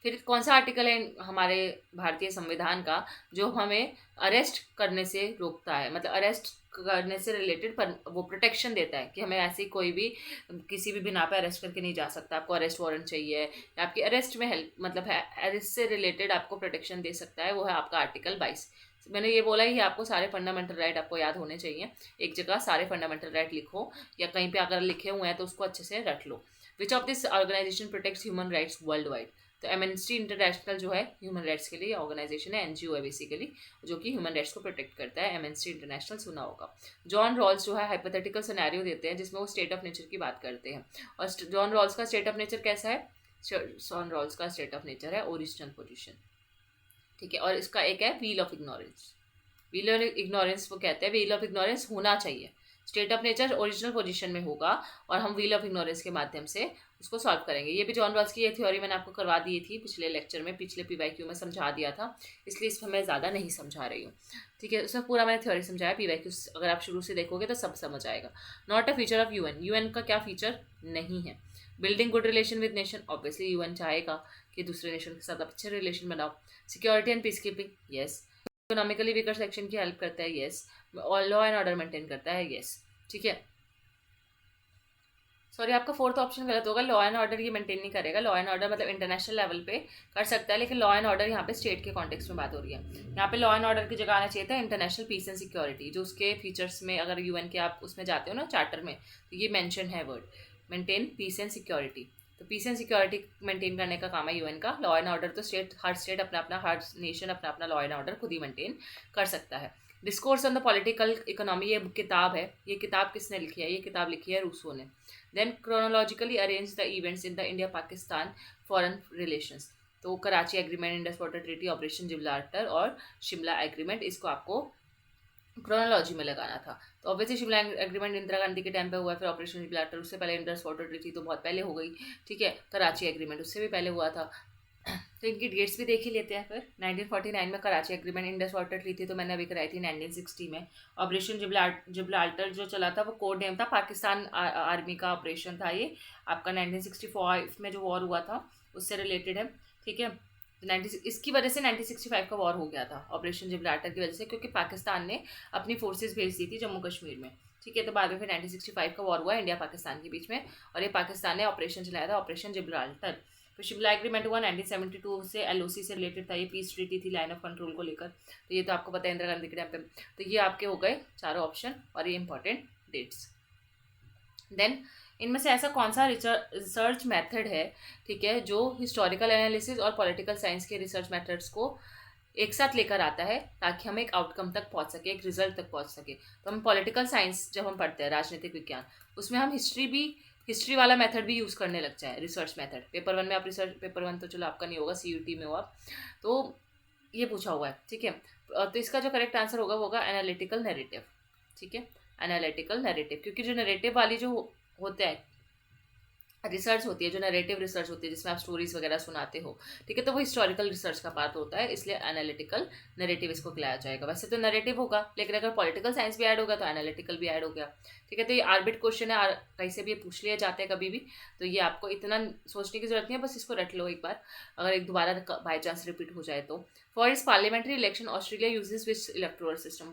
फिर कौन सा आर्टिकल है हमारे भारतीय संविधान का जो हमें अरेस्ट करने से रोकता है, मतलब अरेस्ट करने से रिलेटेड पर वो प्रोटेक्शन देता है कि हमें ऐसी कोई भी किसी भी बिना पे अरेस्ट करके नहीं जा सकता, आपको अरेस्ट वारंट चाहिए या आपकी अरेस्ट में हेल्प मतलब है अरेस्ट से रिलेटेड आपको प्रोटेक्शन दे सकता है, वो है आपका आर्टिकल 22। मैंने ये बोला ही आपको सारे फंडामेंटल राइट आपको याद होने चाहिए। एक जगह सारे फंडामेंटल राइट लिखो या कहीं पे अगर लिखे हुए हैं तो उसको अच्छे से रट लो। Which of this organisation protects human rights world wide. तो एमनेस्टी इंटरनेशनल जो है ह्यूमन राइट्स के लिए ऑर्गेनाइजेशन है, एनजीओ है बेसिकली, जो कि ह्यूमन राइट्स को प्रोटेक्ट करता है। एमनेस्टी इंटरनेशनल सुना होगा। जॉन रॉल्स जो है हाइपोथेटिकल सिनेरियो देते हैं जिसमें वो स्टेट ऑफ नेचर की बात करते हैं। और जॉन रॉल्स का स्टेट ऑफ नेचर कैसा है? जॉन रॉल्स का स्टेट ऑफ नेचर है ओरिजिनल पोजिशन। ठीक है, और इसका एक है wheel of ignorance. Wheel of ignorance वो कहते हैं व्हील ऑफ इग्नोरेंस होना चाहिए, state of nature original position में होगा और हम व्हील ऑफ इग्नोरेंस के माध्यम से उसको सॉल्व करेंगे। ये भी जॉन रॉल्स की ये थ्योरी मैंने आपको करवा दी थी पिछले लेक्चर में, पिछले PYQ में समझा दिया था, इसलिए इसमें मैं ज़्यादा नहीं समझा रही हूँ। ठीक है, उसमें पूरा मैंने थ्योरी समझाया, PYQ अगर आप शुरू से देखोगे तो सब समझ आएगा। Not a feature of UN, UN का क्या फीचर नहीं है। Building good relation with nation, obviously UN चाहेगा कि दूसरे नेशन के साथ अच्छे रिलेशन बनाओ। Security and peace keeping, yes. Economically weaker section की हेल्प करता है, येस। और लॉ एंड ऑर्डर मेंटेन करता है, येस। ठीक है, सॉरी आपका फोर्थ ऑप्शन गलत होगा, लॉ एंड ऑर्डर ये मेंटेन नहीं करेगा। लॉ एंड ऑर्डर मतलब इंटरनेशनल लेवल पे कर सकता है, लेकिन लॉ एंड ऑर्डर यहाँ पे स्टेट के कॉन्टेक्स्ट में बात हो रही है। यहाँ पे लॉ एंड ऑर्डर की जगह आना चाहिए था इंटरनेशनल पीस एंड सिक्योरिटी, जो उसके फीचर्स में अगर UN के आप उसमें जाते हो ना चार्टर में, तो ये मेंशन है word, maintain piece and security. तो पीस एंड सिक्योरिटी मेंटेन करने का काम है UN का। लॉ एंड ऑर्डर तो हर स्टेट अपना अपना, हर नेशन अपना अपना लॉ एंड ऑर्डर खुद ही मेंटेन कर सकता है। Discourse on the political economy, ये किताब है, ये किताब किसने लिखी है? ये किताब लिखी है रूसो ने। Then chronologically arrange the events in the India Pakistan foreign relations, तो Karachi agreement, Indus water treaty, operation Gibraltar और शिमला एग्रीमेंट, इसको आपको क्रोनोलॉजी में लगाना था। तो ऑब्वियसली शिमला एग्रीमेंट इंदिरा गांधी के टाइम पे हुआ है, फिर ऑपरेशन जिब्राल्टर उससे पहले, इंडस वाटर ट्रीटी तो बहुत पहले हो गई। ठीक है, कराची एग्रीमेंट उससे भी पहले हुआ था। तो इनकी डेट्स भी देख ही लेते हैं। फिर 1949 में Karachi agreement, Indus water treaty तो मैंने अभी कराई थी 1960 में। ऑपरेशन जिब्राल्टर जो चला था वो कोड नेम था, पाकिस्तान आर्मी का ऑपरेशन था ये आपका। 1965 में जो वॉर हुआ था उससे रिलेटेड है। ठीक है, इसकी वजह से 1965 का वॉर हो गया था, ऑपरेशन जिब्राल्टर की वजह से, क्योंकि पाकिस्तान ने अपनी फोर्सेज भेज दी थी जम्मू कश्मीर में। ठीक है, तो बाद में फिर 1965 का वॉर हुआ इंडिया पाकिस्तान के बीच में, और ये पाकिस्तान ने ऑपरेशन चलाया था, ऑपरेशन जिब्राल्टर। फिर शिमला एग्रीमेंट हुआ 1972 से, LOC से रिलेटेड था, ये पीस ट्रीटी थी लाइन ऑफ कंट्रोल को लेकर। तो ये तो आपको पता है इंदिरा गांधी के टाइम पे। तो ये आपके हो गए चारों ऑप्शन और ये इंपॉर्टेंट डेट्स। देन इनमें से ऐसा कौन सा रिसर्च मेथड है, ठीक है, जो हिस्टोरिकल एनालिसिस और पॉलिटिकल साइंस के रिसर्च मेथड्स को एक साथ लेकर आता है ताकि हम एक आउटकम तक पहुंच सके, एक रिजल्ट तक पहुंच सके। तो हम पॉलिटिकल साइंस जब हम पढ़ते हैं, राजनीतिक विज्ञान, उसमें हम हिस्ट्री वाला मेथड भी यूज़ करने लग जाए, रिसर्च मेथड। पेपर 1 में आप रिसर्च, पेपर 1 तो चलो आपका नहीं होगा, CUT में हुआ तो ये पूछा हुआ है। ठीक है, तो इसका जो करेक्ट आंसर होगा वो होगा एनालिटिकल नैरेटिव। ठीक है, एनालिटिकल नैरेटिव, क्योंकि जो नैरेटिव वाली जो होते हैं रिसर्च होती है, जो नैरेटिव रिसर्च होती है जिसमें आप स्टोरीज वगैरह सुनाते हो, ठीक है, तो वो हिस्टोरिकल रिसर्च का पार्ट होता है, इसलिए एनालिटिकल नैरेटिव इसको खिलाया जाएगा। वैसे तो नैरेटिव होगा, लेकिन अगर पॉलिटिकल साइंस भी ऐड होगा तो एनालिटिकल भी ऐड हो गया। ठीक है, तो ये आर्बिट क्वेश्चन है, कहीं से भी ये पूछ लिया जाता है कभी भी, तो ये आपको इतना सोचने की जरूरत नहीं है, बस इसको रट लो एक बार, अगर एक दोबारा बाई चांस रिपीट हो जाए तो। फॉर इस पार्लियामेंट्री इलेक्शन ऑस्ट्रेलिया यूजेस विच इलेक्टोरल सिस्टम,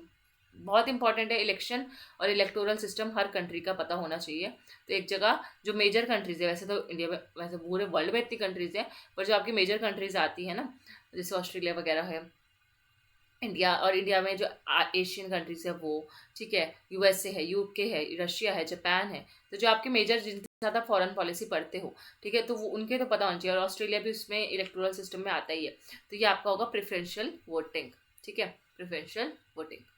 बहुत इंपॉर्टेंट है, इलेक्शन और इलेक्टोरल सिस्टम हर कंट्री का पता होना चाहिए। तो एक जगह जो मेजर कंट्रीज है, वैसे तो इंडिया में, वैसे पूरे वर्ल्ड में इतनी कंट्रीज है, पर जो आपकी मेजर कंट्रीज आती है ना, जैसे ऑस्ट्रेलिया वगैरह है, इंडिया, और इंडिया में जो एशियन कंट्रीज है वो, ठीक है, USA है, UK है, रशिया है, जापान है, तो जो आपके मेजर जिनके साथ आप फॉरेन पॉलिसी पढ़ते हो, ठीक है, तो वो उनके तो पता होना चाहिए, और ऑस्ट्रेलिया भी उसमें इलेक्टोरल सिस्टम में आता ही है। तो ये आपका होगा प्रेफरेंशियल वोटिंग। ठीक है, प्रेफरेंशियल वोटिंग।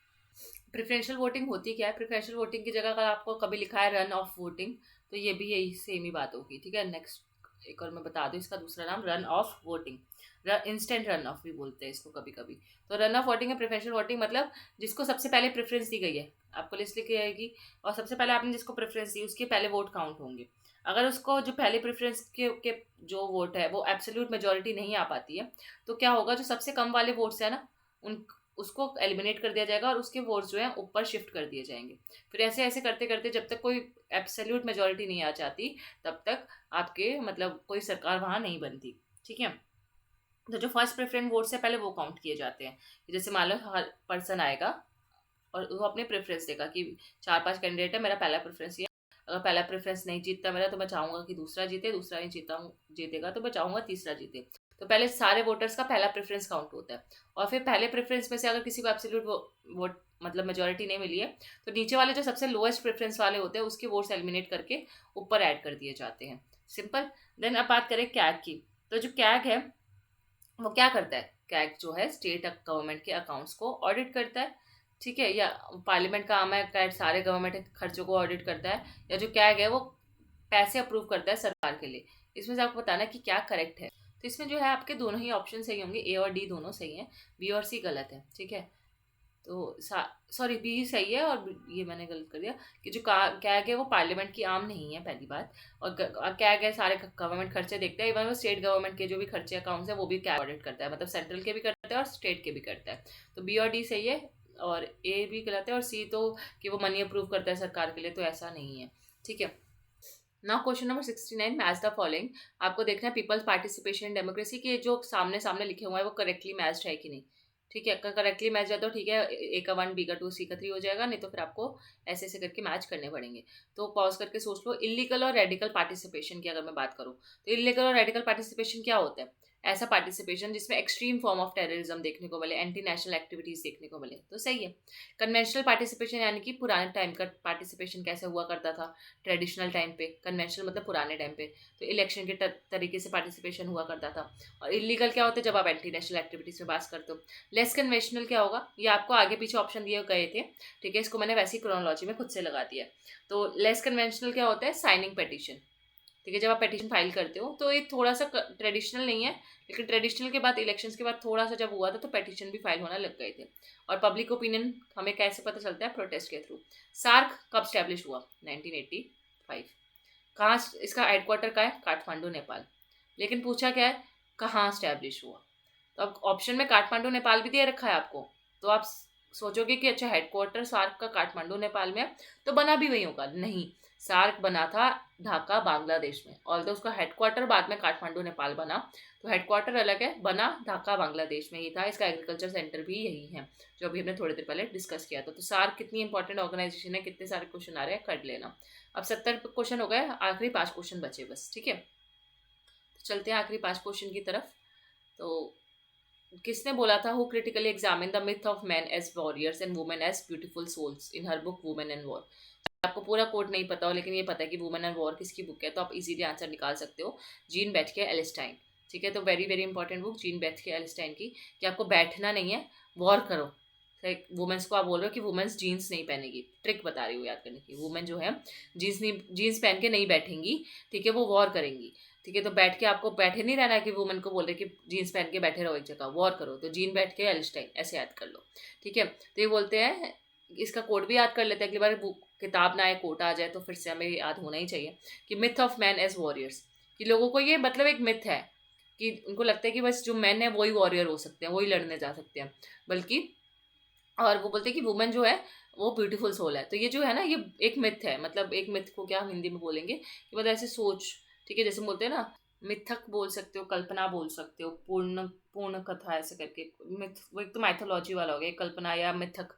प्रेफरेंशियल वोटिंग होती क्या है? प्रेफरेंशियल वोटिंग की जगह अगर आपको कभी लिखा है रन ऑफ वोटिंग, तो ये भी यही सेम ही बात होगी। ठीक है, नेक्स्ट एक और मैं बता दूँ इसका दूसरा नाम run of voting, instant run of भी बोलते हैं इसको कभी कभी। तो रन ऑफ वोटिंग है प्रेफरेंशियल वोटिंग, मतलब जिसको सबसे पहले प्रेफरेंस दी गई है, आपको लिस्ट लिखी जाएगी और सबसे पहले आपने जिसको प्रेफरेंस दी उसके पहले वोट काउंट होंगे। अगर उसको जो पहले प्रेफरेंस के जो वोट है वो एब्सोल्यूट मेजोरिटी नहीं आ पाती है, तो क्या होगा, जो सबसे कम वाले वोट्स है ना, उन उसको एलिमिनेट कर दिया जाएगा और उसके वोट्स जो है ऊपर शिफ्ट कर दिए जाएंगे। फिर ऐसे ऐसे करते करते जब तक कोई एब्सोल्यूट मेजोरिटी नहीं आ जाती, तब तक आपके मतलब कोई सरकार वहाँ नहीं बनती। ठीक है, तो जो फर्स्ट प्रेफरेंस वोट्स है पहले वो काउंट किए जाते हैं। जैसे मान लो हर पर्सन आएगा और वो अपने प्रेफरेंस देगा कि 4-5 कैंडिडेट है, मेरा पहला प्रेफरेंस ये, अगर पहला प्रेफरेंस नहीं जीतता मेरा तो मैं चाहूंगा कि दूसरा जीते, दूसरा नहीं जीतेगा तो मैं चाहूंगा तीसरा जीते। तो पहले सारे वोटर्स का पहला प्रेफरेंस काउंट होता है, और फिर पहले प्रेफरेंस में से अगर किसी को एब्सोल्यूट वोट मतलब मेजोरिटी नहीं मिली है, तो नीचे वाले जो सबसे लोएस्ट प्रेफरेंस वाले होते हैं उसके वोट्स एलिमिनेट करके ऊपर ऐड कर दिए जाते हैं। सिंपल। देन अब बात करें कैग की। तो जो कैग है वो क्या करता है, कैग जो है स्टेट गवर्नमेंट के अकाउंट्स को ऑडिट करता है। ठीक है, या पार्लियामेंट का काम है कैग सारे गवर्नमेंट खर्चों को ऑडिट करता है, या जो कैग है वो पैसे अप्रूव करता है सरकार के लिए। इसमें से आपको बताना है कि क्या करेक्ट है। तो इसमें जो है आपके दोनों ही ऑप्शन सही होंगे, ए और डी दोनों सही हैं, बी और सी गलत है। ठीक है, तो सॉरी बी सही है और ये मैंने गलत कर दिया कि जो कैग है वो पार्लियामेंट की आम नहीं है, पहली बात। और कैग है सारे गवर्नमेंट खर्चे देखता है, इवन वो स्टेट गवर्नमेंट के जो भी खर्चे अकाउंट्स है वो भी कैग ऑडिट करता है, मतलब सेंट्रल के भी करता है और स्टेट के भी करता है। तो बी और डी सही है और ए भी गलत है, और सी तो कि वो मनी अप्रूव करता है सरकार के लिए, तो ऐसा नहीं है। ठीक है, now question number 69, match the following. आपको देखना है पीपल्स पार्टिसिपेशन इन डेमोक्रेसी के जो सामने सामने लिखे हुए हैं वो करेक्टली मैच्ड है कि नहीं। ठीक है, अगर करेक्टली मैच है तो ठीक है, ए का 1, बी का 2, सी का 3 हो जाएगा, नहीं तो फिर आपको ऐसे ऐसे करके मैच करने पड़ेंगे। तो पॉज करके सोच लो। इलीगल और रेडिकल पार्टिसिपेशन की अगर मैं बात करूँ, तो इलीगल और रेडिकल पार्टिसिपेशन क्या होता है, ऐसा पार्टिसिपेशन जिसमें एक्सट्रीम फॉर्म ऑफ टेररिज्म देखने को मिले, एंटी नेशनल एक्टिविटीज देखने को मिले, तो सही है। कन्वेंशनल पार्टिसिपेशन यानी कि पुराने टाइम का पार्टिसिपेशन कैसे हुआ करता था, ट्रेडिशनल टाइम पे, कन्वेंशनल मतलब पुराने टाइम पे, तो इलेक्शन के तरीके से पार्टिसिपेशन हुआ करता था। और इलीगल क्या होता है, जब आप एंटी नेशनल एक्टिविटीज में बात करते हो। लेस कन्वेंशनल क्या होगा, ये आपको आगे पीछे ऑप्शन दिए गए थे। ठीक है, इसको मैंने वैसी क्रोनोलॉजी में खुद से लगा दिया। तो लेस कन्वेंशनल क्या होता है, साइनिंग पेटिशन। ठीक है, जब आप पेटिशन फाइल करते हो तो ये थोड़ा सा ट्रेडिशनल नहीं है, लेकिन ट्रेडिशनल के बाद इलेक्शंस के बाद थोड़ा सा जब हुआ था तो पेटिशन भी फाइल होना लग गए थे। और पब्लिक ओपिनियन हमें कैसे पता चलता है, प्रोटेस्ट के थ्रू। सार्क कब स्टैब्लिश हुआ, 1985। कहाँ इसका हेडक्वार्टर का है, काठमांडू नेपाल। लेकिन पूछा क्या है, कहाँ स्टैब्लिश हुआ। तो अब ऑप्शन में काठमांडू नेपाल भी दे रखा है आपको, तो आप सोचोगे कि अच्छा हेडक्वार्टर सार्क का काठमांडू नेपाल में है, तो बना भी वही होगा। नहीं, सार्क बना था ढाका बांग्लादेश में, और तो उसका हेडक्वार्टर बाद में काठमांडू नेपाल बना। तो हेडक्वार्टर अलग है, बना ढाका बांग्लादेश में ही था। इसका एग्रीकल्चर सेंटर भी यही है, जो अभी हमने थोड़ी देर पहले डिस्कस किया था। तो सार्क कितनी इंपॉर्टेंट ऑर्गेनाइजेशन है, कितने सारे क्वेश्चन आ रहे हैं, कर लेना। अब 70 क्वेश्चन हो गए, आखिरी 5 क्वेश्चन बचे बस। ठीक है, तो चलते हैं आखिरी 5 क्वेश्चन की तरफ। तो किसने बोला था, who critically examine the myth of man as warriors and women as beautiful souls in her book Women and War. आपको पूरा कोट नहीं पता हो, लेकिन ये पता है कि वुमेन एंड वॉर किसकी बुक है, तो आप इजीली आंसर निकाल सकते हो, जीन बेथके एलिस्टाइन। ठीक है, तो very very important book Jean Bethke Elshtain की, कि आपको बैठना नहीं है, वॉर करो। वुमेन्स को आप बोल रहे हो कि वुमेन्स जीन्स नहीं पहनेगी, ट्रिक बता रही हूँ याद करने की। वुमेन जो है जीन्स पहन के नहीं बैठेंगी, ठीक है, वो वॉर करेंगी। ठीक है, तो बैठ के आपको बैठे नहीं रहना है कि वुमेन को बोल रहे कि जीन्स पहन के बैठे रहो एक जगह, वॉर करो। तो जीन बैठ के एलिस्टाइन ऐसे याद कर लो। ठीक है, तो ये बोलते हैं, इसका कोड भी याद कर लेते हैं, अगली बार किताब ना आए कोट आ जाए तो फिर से हमें याद होना ही चाहिए कि myth of man as warriors, कि लोगों को ये मतलब एक मिथ है कि उनको लगता है कि बस जो मैन है वही वॉरियर हो सकते हैं, वही लड़ने जा सकते हैं, बल्कि और वो बोलते हैं कि वुमेन जो है वो ब्यूटीफुल सोल है। तो ये जो है ना, ये एक मिथ है, मतलब एक मिथ को क्या हिंदी में बोलेंगे कि मतलब ऐसे सोच। ठीक है, जैसे बोलते हैं ना, मिथक बोल सकते हो, कल्पना बोल सकते हो, पूर्ण पूर्ण कथा ऐसे करके। मिथ वो एक तो माइथोलॉजी वाला हो गया, कल्पना या मिथक,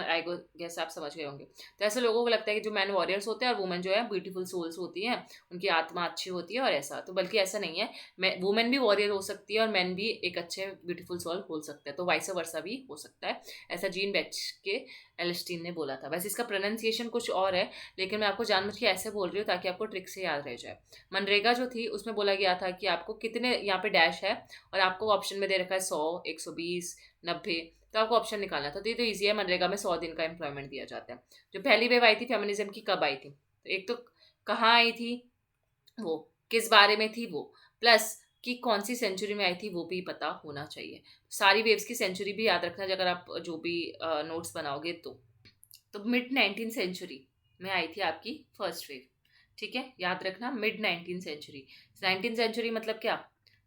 आई गो गैस आप समझ गए होंगे। तो ऐसे लोगों को लगता है कि जो मैन वॉरियर्स होते हैं और वुमेन जो है ब्यूटीफुल सोल्स होती हैं, उनकी आत्मा अच्छी होती है, और ऐसा तो बल्कि ऐसा नहीं है। मैं वुमेन भी वॉरियर हो सकती है और मैन भी एक अच्छे ब्यूटीफुल सोल हो सकता है, तो वाइस वर्सा भी हो सकता है। ऐसा जीन बेच के एलिस्टीन ने बोला था। वैसे इसका प्रोनाउंसिएशन कुछ और है, लेकिन मैं आपको जानबूझ के ऐसे बोल रही हूँ ताकि आपको ट्रिक से याद रह जाए। मनरेगा जो थी उसमें बोला गया था कि आपको कितने यहाँ पे डैश है, और आपको ऑप्शन में दे रखा है 100, 120, 90, तो आपको ऑप्शन निकालना था। तो ये तो ईजी है, मनरेगा में 100 दिन का एम्प्लॉयमेंट दिया जाता है। जो पहली वेव आई थी फेमिनिज्म की, कब आई थी, तो एक तो कहाँ आई थी, वो किस बारे में थी वो, प्लस कि कौन सी सेंचुरी में आई थी वो भी पता होना चाहिए। सारी वेव्स की सेंचुरी भी याद रखना अगर आप जो भी नोट्स बनाओगे तो मिड 19th सेंचुरी में आई थी आपकी फर्स्ट वेव। ठीक है, याद रखना mid 19th century. 19th century मतलब क्या?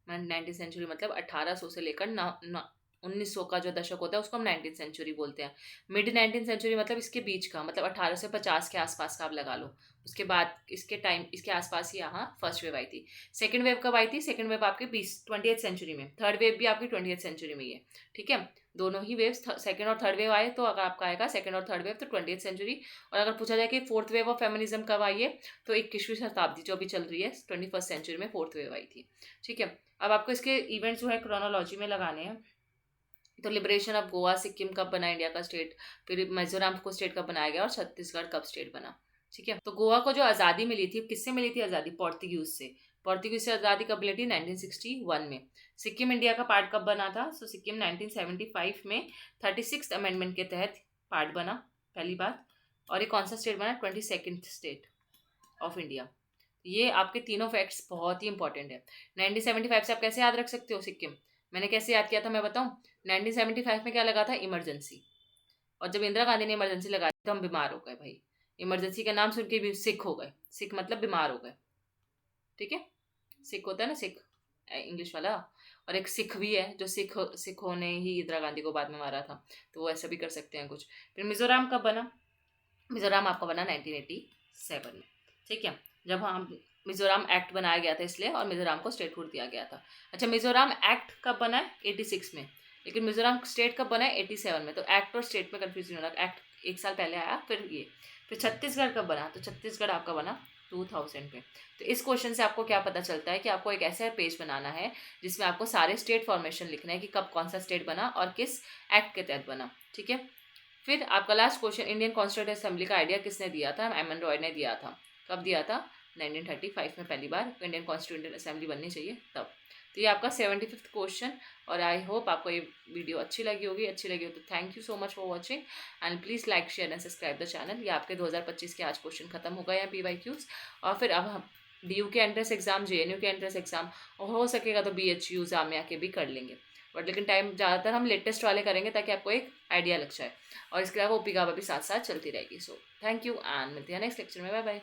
19th सेंचुरी मतलब 1800 से लेकर 1900 का जो दशक होता है उसको हम 19th सेंचुरी बोलते हैं। मिड 19th सेंचुरी मतलब इसके बीच का, मतलब 1850 के आसपास का आप लगा लो। उसके बाद इसके टाइम इसके आसपास ही यहाँ फर्स्ट वेव आई थी। सेकंड वेव कब आई थी? सेकंड वेव आपकी 20th सेंचुरी में। थर्ड वेव भी आपकी 20th सेंचुरी में ही है। ठीक है, दोनों ही वेव्स सेकंड और थर्ड वेव आए, तो अगर आपका आएगा सेकंड और थर्ड वेव तो 20th सेंचुरी। और अगर पूछा जाए कि फोर्थ वेव ऑफ फेमिनिज्म कब आई है, तो 21वीं शताब्दी जो अभी चल रही है 21st सेंचुरी में फोर्थ वेव आई थी। ठीक है, अब आपको इसके इवेंट्स जो है क्रोनोलॉजी में लगाने हैं। तो लिबरेशन ऑफ गोवा, सिक्किम कब बना इंडिया का स्टेट, फिर मिजोरम को स्टेट कब बनाया गया, और छत्तीसगढ़ कब स्टेट बना। ठीक है, तो गोवा को जो आज़ादी मिली थी, किससे मिली थी आज़ादी? पोर्तुगीज से। पोर्तुगीज से आज़ादी कब मिली थी? 1961 में। सिक्किम इंडिया का पार्ट कब बना था? सो सिक्किम 1975 में 36th अमेंडमेंट के तहत पार्ट बना, पहली बात। और ये कौन सा स्टेट बना? 22nd state of India. ये आपके तीनों फैक्ट्स बहुत ही इंपॉर्टेंट है। 1975 से आप कैसे याद रख सकते हो सिक्किम? मैंने कैसे याद किया था मैं बताऊं? 1975 में क्या लगा था? इमरजेंसी। और जब इंदिरा गांधी ने इमरजेंसी लगाई तो हम बीमार हो गए भाई। इमरजेंसी का नाम सुन के भी सिक हो गए। सिक मतलब बीमार हो गए। ठीक है, सिख होता है ना, सिख इंग्लिश वाला। और एक सिख भी है जो सिखों ने ही इंदिरा गांधी को बाद में मारा था, तो वो ऐसा भी कर सकते हैं कुछ। फिर मिजोरम कब बना? मिजोरम आपका बना 1987 में। ठीक है, जब हम मिजोरम एक्ट बनाया गया था इसलिए, और मिजोरम को स्टेटहुड दिया गया था। अच्छा, मिजोरम एक्ट कब बना है? 86 में। लेकिन मिजोरम स्टेट कब बना है? 87 में। तो एक्ट और स्टेट में कंफ्यूजन हो रहा है। एक्ट एक साल पहले आया, फिर ये। फिर छत्तीसगढ़ कब बना? तो छत्तीसगढ़ आपका बना 2000 में। तो इस क्वेश्चन से आपको क्या पता चलता है कि आपको एक ऐसा पेज बनाना है जिसमें आपको सारे स्टेट फॉर्मेशन लिखना है कि कब कौन सा स्टेट बना और किस एक्ट के तहत बना। ठीक है, फिर आपका last question, Indian constituent assembly का आइडिया किसने दिया था? एम एन रॉय ने दिया था। कब दिया था? 1935 में पहली बार इंडियन कॉन्स्टिट्यूंट असेंबली बननी चाहिए तब। तो ये आपका 75th क्वेश्चन। और आई होप आपको ये वीडियो अच्छी लगी होगी। अच्छी लगी हो तो thank you so much for watching, and please like share and subscribe the channel. ये आपके 2025 के आज क्वेश्चन खत्म हो गए हैं PYQs। और फिर अब हम DU के एंट्रेंस एग्जाम, JNU के एंट्रेंस एग्जाम, और हो सकेगा तो BHU जामिया के भी कर लेंगे। बट लेकिन टाइम ज़्यादातर हम लेटेस्ट वाले करेंगे ताकि आपको एक आइडिया लग जाए। और इसके अलावा OP का भी साथ साथ चलती रहेगी। सो थैंक यू, एंड मिलते हैं नेक्स्ट लेक्चर में। Bye bye.